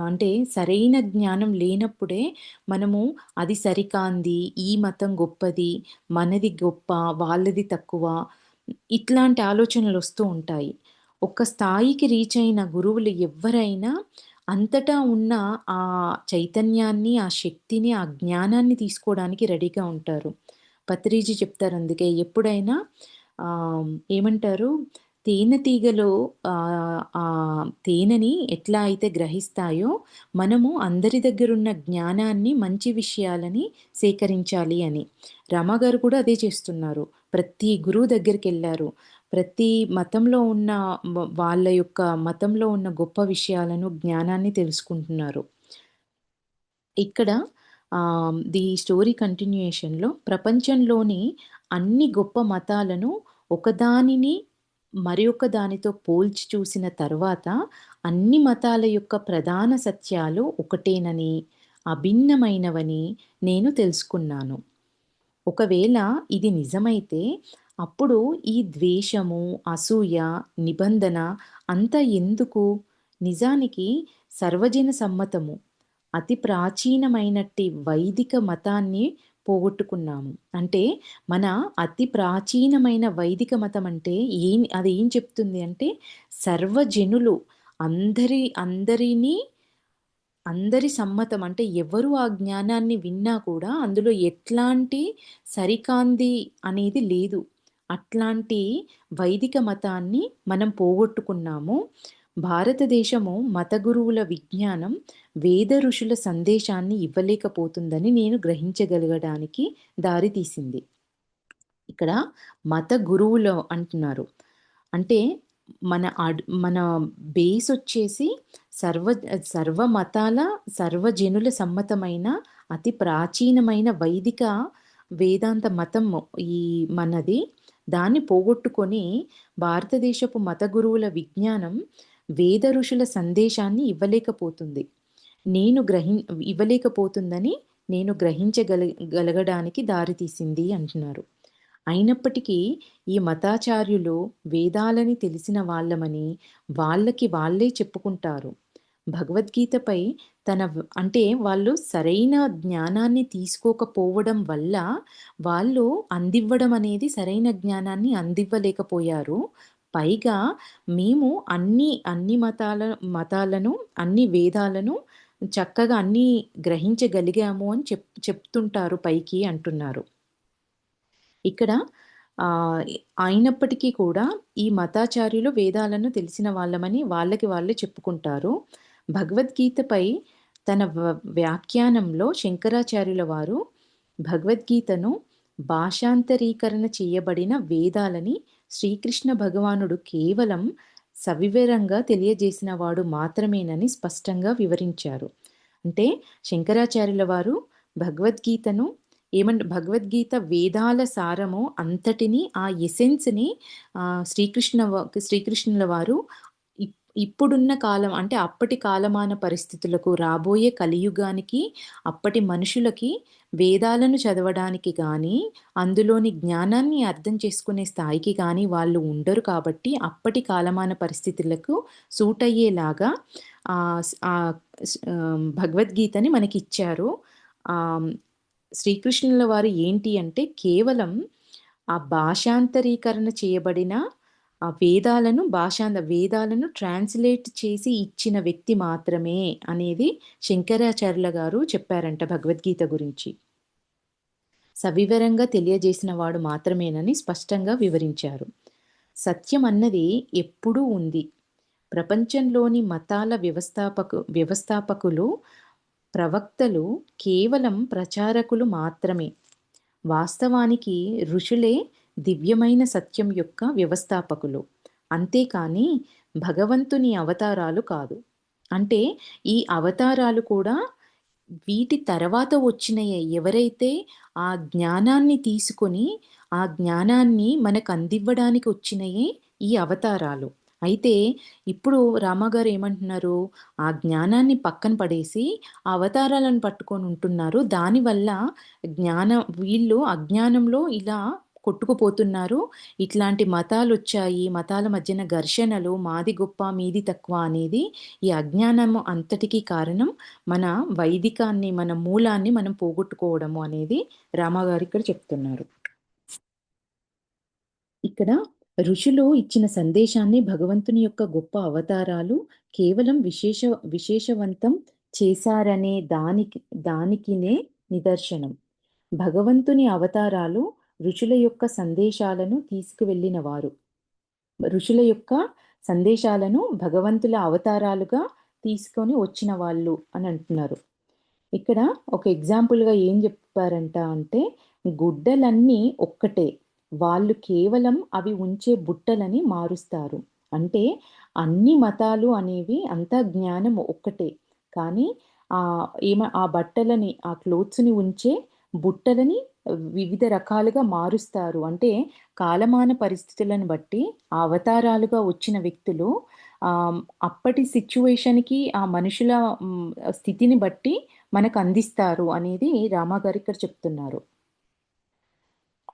అంటే సరైన జ్ఞానం లేనప్పుడే మనము అది సరికాంది, ఈ మతం గొప్పది, మనది గొప్ప, వాళ్ళది తక్కువ, ఇట్లాంటి ఆలోచనలొస్తూ ఉంటాయి. ఒక స్థాయికి రీచ్ అయిన గురువులు ఎవ్వరైనా అంతటా ఉన్న ఆ చైతన్యాన్ని, ఆ శక్తిని, ఆ జ్ఞానాన్ని తీసుకోవడానికి రెడీగా ఉంటారు. పత్రిజీ చెప్తారు అందుకే ఎప్పుడైనా ఏమంటారు తేనెటీగలు తేనెని ఎట్లా అయితే గ్రహిస్తాయో, మనము అందరి దగ్గరున్న జ్ఞానాన్ని, మంచి విషయాలని సేకరించాలి అని. రామాగారు కూడా అదే చేస్తున్నారు. ప్రతి గురువు దగ్గరికెళ్లారు. ప్రతి మతంలో ఉన్న వాళ్ళ యొక్క మతంలో ఉన్న గొప్ప విషయాలను, జ్ఞానాన్ని తెలుసుకుంటున్నారు. ఇక్కడ ది స్టోరీ కంటిన్యూయేషన్‌లో ప్రపంచంలోని అన్ని గొప్ప మతాలను ఒకదానిని మరియొక దానితో పోల్చి చూసిన తర్వాత అన్ని మతాల యొక్క ప్రధాన సత్యాలు ఒకటేనని, అభిన్నమైనవని నేను తెలుసుకున్నాను. ఒకవేళ ఇది నిజమైతే అప్పుడు ఈ ద్వేషము, అసూయ, నిబంధన అంతా ఎందుకు? నిజానికి సర్వజన సమ్మతము. అతి ప్రాచీనమైనట్టి వైదిక మతాన్ని పోగొట్టుకున్నాము. అంటే మన అతి ప్రాచీనమైన వైదిక మతం అంటే అదేం చెప్తుంది అంటే సర్వజనులు అందరిని అందరి సమ్మతం. అంటే ఎవరు ఆ జ్ఞానాన్ని విన్నా కూడా అందులో ఎట్లాంటి సరికాంది అనేది లేదు. అట్లాంటి వైదిక మతాన్ని మనం పోగొట్టుకున్నాము. భారతదేశము మత గురువుల విజ్ఞానం వేద ఋషుల సందేశాన్ని ఇవ్వలేకపోతుందని నేను గ్రహించగలగడానికి దారి తీసింది. ఇక్కడ మత గురువులు అంటున్నారు. అంటే మన బేసొచ్చేసి సర్వ సర్వ మతాల, సర్వజనుల సమ్మతమైన అతి ప్రాచీనమైన వైదిక వేదాంత మతం ఈ మనది. దాన్ని పోగొట్టుకొని భారతదేశపు మత గురువుల విజ్ఞానం వేద ఋషుల సందేశాన్ని ఇవ్వలేకపోతుంది. నేను గ్రహిం ఇవ్వలేకపోతుందని నేను గలగడానికి దారితీసింది అంటున్నారు. అయినప్పటికీ ఈ మతాచార్యులు వేదాలని తెలిసిన వాళ్ళమని వాళ్ళకి వాళ్ళే చెప్పుకుంటారు. భగవద్గీతపై అంటే వాళ్ళు సరైన జ్ఞానాన్ని తీసుకోకపోవడం వల్ల వాళ్ళు అందివ్వడం అనేది సరైన జ్ఞానాన్ని అందివ్వలేకపోయారు. పైగా మేము అన్ని మతాలను, అన్ని వేదాలను చక్కగా అన్నీ గ్రహించగలిగాము అని చెప్తుంటారు పైకి అంటున్నారు. ఇక్కడ ఆహ్, అయినప్పటికీ కూడా ఈ మతాచార్యులు వేదాలను తెలిసిన వాళ్ళమని వాళ్ళకి వాళ్ళే చెప్పుకుంటారు. భగవద్గీతపై తన వ్యాఖ్యానంలో శంకరాచార్యుల వారు భగవద్గీతను భాషాంతరీకరణ చేయబడిన వేదాలని శ్రీకృష్ణ భగవానుడు కేవలం సవివరంగా తెలియజేసిన వాడు మాత్రమేనని స్పష్టంగా వివరించారు. అంటే శంకరాచార్యుల వారు భగవద్గీతను భగవద్గీత వేదాల సారము అంతటిని ఆ ఎసెన్స్‌ని శ్రీకృష్ణుల వారు ఇప్పుడున్న కాలం అంటే అప్పటి కాలమాన పరిస్థితులకు, రాబోయే కలియుగానికి, అప్పటి మనుషులకి వేదాలను చదవడానికి గానీ, అందులోని జ్ఞానాన్ని అర్థం చేసుకునే స్థాయికి గానీ వాళ్ళు ఉండరు కాబట్టి, అప్పటి కాలమాన పరిస్థితులకు సూట్ అయ్యేలాగా భగవద్గీతని మనకిచ్చారు. ఆహ్, శ్రీకృష్ణుల వారు ఏంటి అంటే కేవలం ఆ భాషాంతరీకరణ చేయబడిన ఆ వేదాలను ట్రాన్స్‌లేట్ చేసి ఇచ్చిన వ్యక్తి మాత్రమే అనేది శంకరాచార్యుల గారు చెప్పారంట భగవద్గీత గురించి. సవివరంగా తెలియజేసిన వాడు మాత్రమేనని స్పష్టంగా వివరించారు. సత్యం అన్నది ఎప్పుడూ ఉంది. ప్రపంచంలోని మతాల వ్యవస్థాపకులు, ప్రవక్తలు కేవలం ప్రచారకులు మాత్రమే. వాస్తవానికి ఋషులే దివ్యమైన సత్యం యొక్క వ్యవస్థాపకులు. అంతేకాని భగవంతుని అవతారాలు కాదు. అంటే ఈ అవతారాలు కూడా వీటి తర్వాత వచ్చినయే. ఎవరైతే ఆ జ్ఞానాన్ని తీసుకొని, ఆ జ్ఞానాన్ని మనకందివ్వడానికి వచ్చినయే ఈ అవతారాలు. అయితే ఇప్పుడు రామగారు ఏమంటున్నారు? ఆ జ్ఞానాన్ని పక్కన పడేసి, ఆ అవతారాలను పట్టుకొని ఉంటున్నారు. దానివల్ల వీళ్ళు అజ్ఞానంలో ఇలా కొట్టుకుపోతున్నారు. ఇట్లాంటి మతాలొచ్చాయి. మతాల మధ్యన ఘర్షణలు, మాది గొప్ప, మీది తక్కువ అనేది ఈ అజ్ఞానము అంతటికి కారణం మన వైదికాన్ని, మన మూలాన్ని మనం పోగొట్టుకోవడము అనేది రామగారు ఇక్కడ చెప్తున్నారు. ఇక్కడ ఋషులు ఇచ్చిన సందేశాన్ని భగవంతుని యొక్క గొప్ప అవతారాలు కేవలం విశేషవంతం చేశారనే దానికినే నిదర్శనం. భగవంతుని అవతారాలు ఋషుల యొక్క సందేశాలను తీసుకువెళ్ళినవారు. ఋషుల యొక్క సందేశాలను భగవంతుల అవతారాలుగా తీసుకొని వచ్చిన వాళ్ళు అని అంటున్నారు. ఇక్కడ ఒక ఎగ్జాంపుల్‌గా ఏం చెప్పారంట అంటే, గుడ్డలన్నీ ఒక్కటే. వాళ్ళు కేవలం అవి ఉంచే బుట్టలని మారుస్తారు. అంటే అన్ని మతాలు అనేవి అంతా జ్ఞానం ఒక్కటే. కానీ ఆ బట్టలని, ఆ క్లోత్స్‌ని ఉంచే బుట్టలని వివిధ రకాలుగా మారుస్తారు. అంటే కాలమాన పరిస్థితులను బట్టి ఆ అవతారాలుగా వచ్చిన వ్యక్తులు అప్పటి సిట్యుయేషన్‌కి ఆ మనుషుల స్థితిని బట్టి మనకందిస్తారు అనేది రామగారు ఇక్కడ చెప్తున్నారు.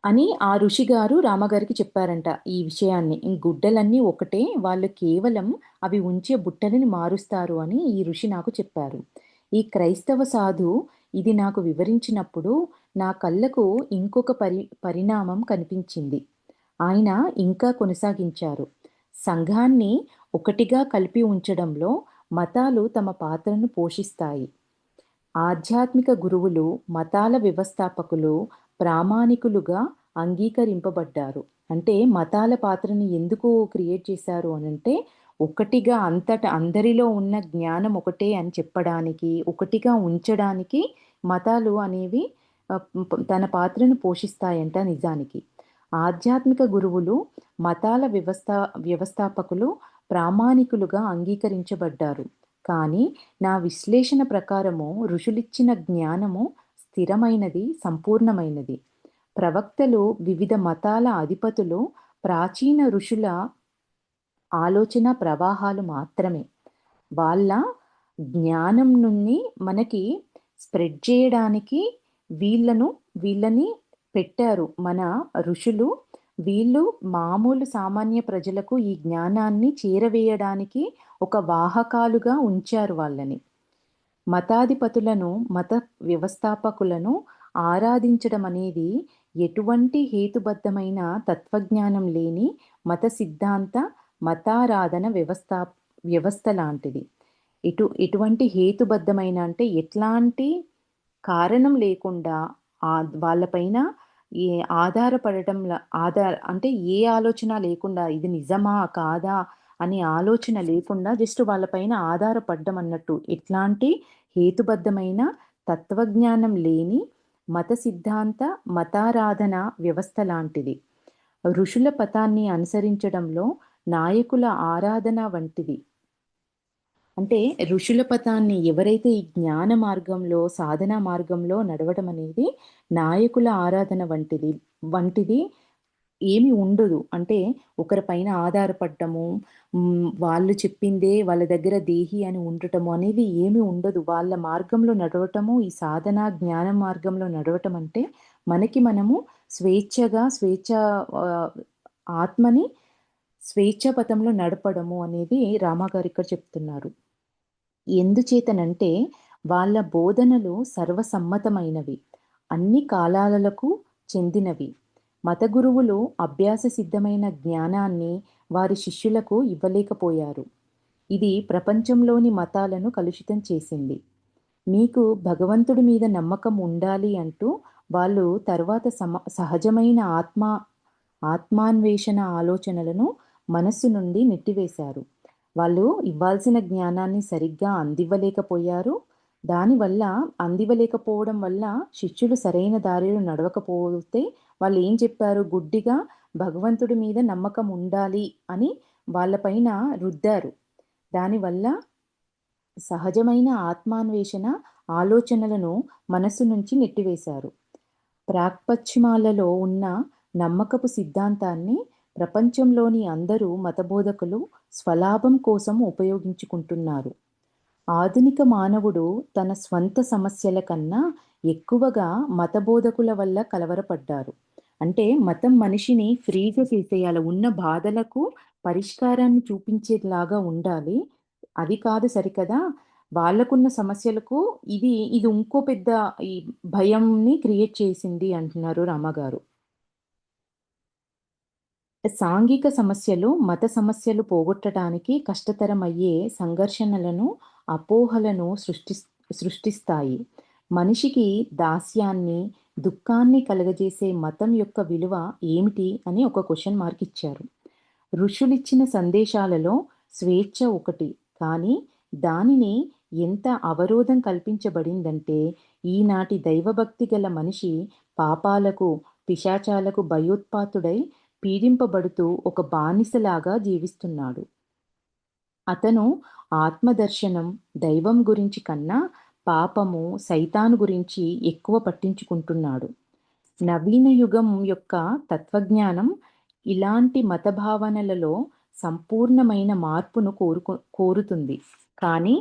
అని ఆ ఋషి గారు రామగారికి చెప్పారంట ఈ విషయాన్ని. ఈ గుడ్డలన్నీ ఒకటే. వాళ్ళు కేవలం అవి ఉంచే బుట్టలని మారుస్తారు అని ఈ ఋషి నాకు చెప్పారు. ఈ క్రైస్తవ సాధు ఇది నాకు వివరించినప్పుడు నా కళ్ళకు ఇంకొక పరిణామం కనిపించింది. ఆయన ఇంకా కొనసాగించారు. సంఘాన్ని ఒకటిగా కలిపి ఉంచడంలో మతాలు తమ పాత్రను పోషిస్తాయి. ఆధ్యాత్మిక గురువులు, మతాల వ్యవస్థాపకులు ప్రామాణికులుగా అంగీకరింపబడ్డారు. అంటే మతాల పాత్రని ఎందుకు క్రియేట్ చేశారు అనంటే, ఒకటిగా అందరిలో ఉన్న జ్ఞానం ఒకటే అని చెప్పడానికి, ఒకటిగా ఉంచడానికి మతాలు అనేవి తన పాత్రను పోషిస్తాయంట నిజానికి. ఆధ్యాత్మిక గురువులు, మతాల వ్యవస్థాపకులు ప్రామాణికులుగా అంగీకరించబడ్డారు. కానీ నా విశ్లేషణ ప్రకారము ఋషులిచ్చిన జ్ఞానము స్థిరమైనది, సంపూర్ణమైనది. ప్రవక్తలు, వివిధ మతాల అధిపతులు ప్రాచీన ఋషుల ఆలోచన ప్రవాహాలు మాత్రమే. వాళ్ళ జ్ఞానం నుండి మనకి స్ప్రెడ్ చేయడానికి వీళ్ళని పెట్టారు మన ఋషులు. వీళ్ళు మామూలు సామాన్య ప్రజలకు ఈ జ్ఞానాన్ని చేరవేయడానికి ఒక వాహకాలుగా ఉంచారు వాళ్ళని. మతాధిపతులను, మత వ్యవస్థాపకులను ఆరాధించడం అనేది ఎటువంటి హేతుబద్ధమైన తత్వజ్ఞానం లేని మత సిద్ధాంత, మతారాధన వ్యవస్థ లాంటిది. ఎటువంటి హేతుబద్ధమైన అంటే ఎట్లాంటి కారణం లేకుండా వాళ్ళపైన ఏ ఆధారపడటంల అంటే ఏ ఆలోచన లేకుండా ఇది నిజమా? కాదా? అనే ఆలోచన లేకుండా జస్ట్ వాళ్ళపైన ఆధారపడ్డం అన్నట్టు. ఎట్లాంటి హేతుబద్ధమైన తత్వజ్ఞానం లేని మత సిద్ధాంత, మతారాధన వ్యవస్థ లాంటిది. ఋషుల పథాన్ని అనుసరించడంలో నాయకుల ఆరాధన వంటిది. అంటే ఋషుల పథాన్ని ఎవరైతే ఈ జ్ఞాన మార్గంలో, సాధనా మార్గంలో నడవడం అనేది నాయకుల ఆరాధన వంటిది ఏమి ఉండదు. అంటే ఒకరిపైన ఆధారపడ్డము, వాళ్ళు చెప్పిందే వాళ్ళ దగ్గర దేహి అని ఉండటము అనేది ఏమీ ఉండదు. వాళ్ళ మార్గంలో నడవటము, ఈ సాధన జ్ఞాన మార్గంలో నడవటం అంటే మనము స్వేచ్ఛగా ఆత్మని స్వేచ్ఛా పథంలో నడపడము అనేది రామగారు ఇక్కడ చెప్తున్నారు. ఎందుచేతనంటే వాళ్ళ బోధనలు సర్వసమ్మతమైనవి, అన్ని కాలాలకు చెందినవి. మత గురువులు అభ్యాస సిద్ధమైన జ్ఞానాన్ని వారి శిష్యులకు ఇవ్వలేకపోయారు. ఇది ప్రపంచంలోని మతాలను కలుషితం చేసింది. మీకు భగవంతుడి మీద నమ్మకం ఉండాలి అంటూ వాళ్ళు తర్వాత సహజమైన ఆత్మాన్వేషణ ఆలోచనలను మనస్సు నుండి నెట్టివేశారు. వాళ్ళు ఇవ్వాల్సిన జ్ఞానాన్ని సరిగ్గా అందివ్వలేకపోయారు. దానివల్ల అందివ్వలేకపోవడం వల్ల శిష్యులు సరైన దారిలో నడవకపోతే వాళ్ళు ఏం చెప్పారు? గుడ్డిగా భగవంతుడి మీద నమ్మకం ఉండాలి అని వాళ్ళపైన రుద్దారు. దానివల్ల సహజమైన ఆత్మాన్వేషణ ఆలోచనలను మనస్సు నుంచి నెట్టివేశారు. ప్రాక్పశ్చిమాలలో ఉన్న నమ్మకపు సిద్ధాంతాన్ని ప్రపంచంలోని అందరూ మతబోధకులు స్వలాభం కోసం ఉపయోగించుకుంటున్నారు. ఆధునిక మానవుడు తన స్వంత సమస్యల కన్నా ఎక్కువగా మతబోధకుల వల్ల కలవరపడ్డారు. అంటే మతం మనిషిని ఫ్రీగా చేసేయాలి. ఉన్న బాధలకు పరిష్కారాన్ని చూపించేలాగా ఉండాలి. అది కాదు సరికదా! వాళ్ళకున్న సమస్యలకు ఇది ఇంకో పెద్ద ఈ భయంని క్రియేట్ చేసింది అంటున్నారు రామగారు. సాంఘిక సమస్యలు, మత సమస్యలు పోగొట్టడానికి కష్టతరమయ్యే సంఘర్షణలను, అపోహలను సృష్టిస్తాయి. మనిషికి దాస్యాన్ని, దుఃఖాన్ని కలగజేసే మతం యొక్క విలువ ఏమిటి అని ఒక క్వెషన్ మార్క్ ఇచ్చారు. ఋషులిచ్చిన సందేశాలలో స్వేచ్ఛ ఒకటి, కానీ దానిని ఎంత అవరోధం కల్పించబడిందంటే ఈనాటి దైవభక్తి గల మనిషి పాపాలకు, పిశాచాలకు భయోత్పాతుడై పీడింపబడుతూ ఒక బానిసలాగా జీవిస్తున్నాడు. అతను ఆత్మదర్శనం, దైవం గురించి కన్నా పాపము, సైతాను గురించి ఎక్కువ పట్టించుకుంటున్నాడు. నవీన యుగం యొక్క తత్వజ్ఞానం ఇలాంటి మత భావనలలో సంపూర్ణమైన మార్పును కోరుతుంది. కానీ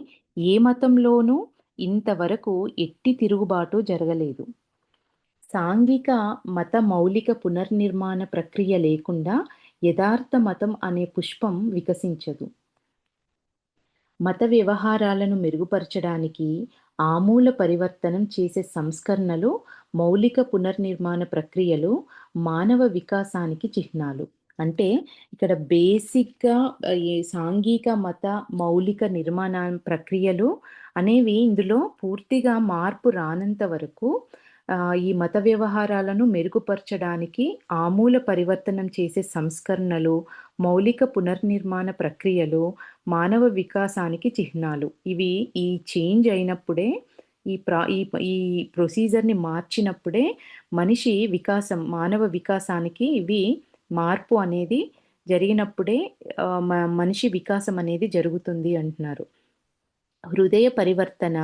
ఏ మతంలోనూ ఇంతవరకు ఎట్టి తిరుగుబాటు జరగలేదు. సాంఘిక మత మౌలిక పునర్నిర్మాణ ప్రక్రియ లేకుండా యథార్థ మతం అనే పుష్పం వికసించదు. మత వ్యవహారాలను మెరుగుపరచడానికి ఆమూల పరివర్తనం చేసే సంస్కరణలు, మౌలిక పునర్నిర్మాణ ప్రక్రియలు మానవ వికాసానికి చిహ్నాలు. అంటే ఇక్కడ బేసిక్‌గా ఈ సాంఘిక మత మౌలిక నిర్మాణ ప్రక్రియలు అనేవి ఇందులో పూర్తిగా మార్పు రానంత వరకు ఈ మత వ్యవహారాలను మెరుగుపరచడానికి ఆమూల పరివర్తనం చేసే సంస్కరణలు, మౌలిక పునర్నిర్మాణ ప్రక్రియలు మానవ వికాసానికి చిహ్నాలు. ఇవి ఈ చేంజ్ అయినప్పుడే ఈ ప్రొసీజర్‌ని మార్చినప్పుడే మనిషి వికాసం, మానవ వికాసానికి ఇవి మార్పు అనేది జరిగినప్పుడే మనిషి వికాసం అనేది జరుగుతుంది అంటున్నారు. హృదయ పరివర్తన,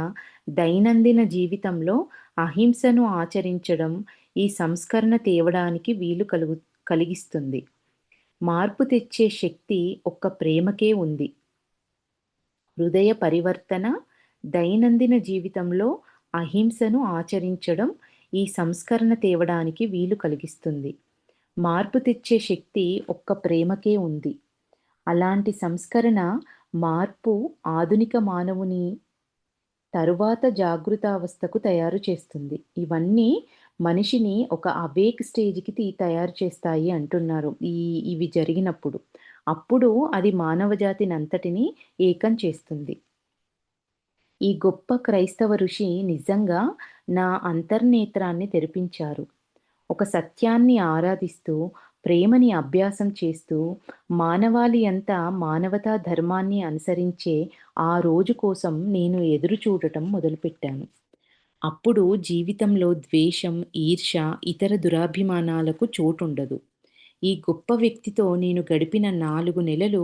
దైనందిన జీవితంలో అహింసను ఆచరించడం ఈ సంస్కరణ తేవడానికి వీలు కలిగిస్తుంది. మార్పు తెచ్చే శక్తి ఒక్క ప్రేమకే ఉంది. హృదయ పరివర్తన, దైనందిన జీవితంలో అహింసను ఆచరించడం ఈ సంస్కరణ తేవడానికి వీలు కలిగిస్తుంది. మార్పు తెచ్చే శక్తి ఒక్క ప్రేమకే ఉంది. అలాంటి సంస్కరణ, మార్పు ఆధునిక మానవుని తరువాత జాగృతావస్థకు తయారు చేస్తుంది. ఇవన్నీ మనిషిని ఒక అవేక్ స్టేజ్‌కి తయారు చేస్తాయి అంటున్నారు. ఇవి జరిగినప్పుడు. అప్పుడు అది మానవజాతినంతటిని ఏకం చేస్తుంది. ఈ గొప్ప క్రైస్తవ ఋషి నిజంగా నా అంతర్నేత్రాన్ని తెరిపించారు. ఒక సత్యాన్ని ఆరాధిస్తూ, ప్రేమని అభ్యాసం చేస్తూ, మానవాళి అంతా మానవతా ధర్మాన్ని అనుసరించే ఆ రోజు కోసం నేను ఎదురు చూడటం మొదలుపెట్టాను. అప్పుడు జీవితంలో ద్వేషం, ఈర్ష్య, ఇతర దురాభిమానాలకు చోటుండదు. ఈ గొప్ప వ్యక్తితో నేను గడిపిన 4 నెలలు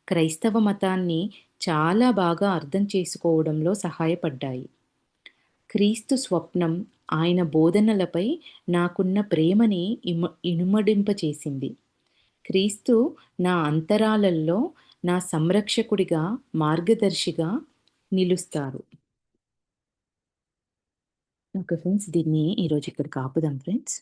క్రైస్తవ మతాన్ని చాలా బాగా అర్థం చేసుకోవడంలో సహాయపడ్డాయి. క్రీస్తు స్వప్నం, ఆయన బోధనలపై నాకున్న ప్రేమని ఇనుమడింపచేసింది. క్రీస్తు నా అంతరాళల్లో నా సంరక్షకుడిగా, మార్గదర్శిగా నిలుస్తారు. Okay friends. దీన్ని ఈరోజు ఇక్కడికి ఆపుదాం ఫ్రెండ్స్.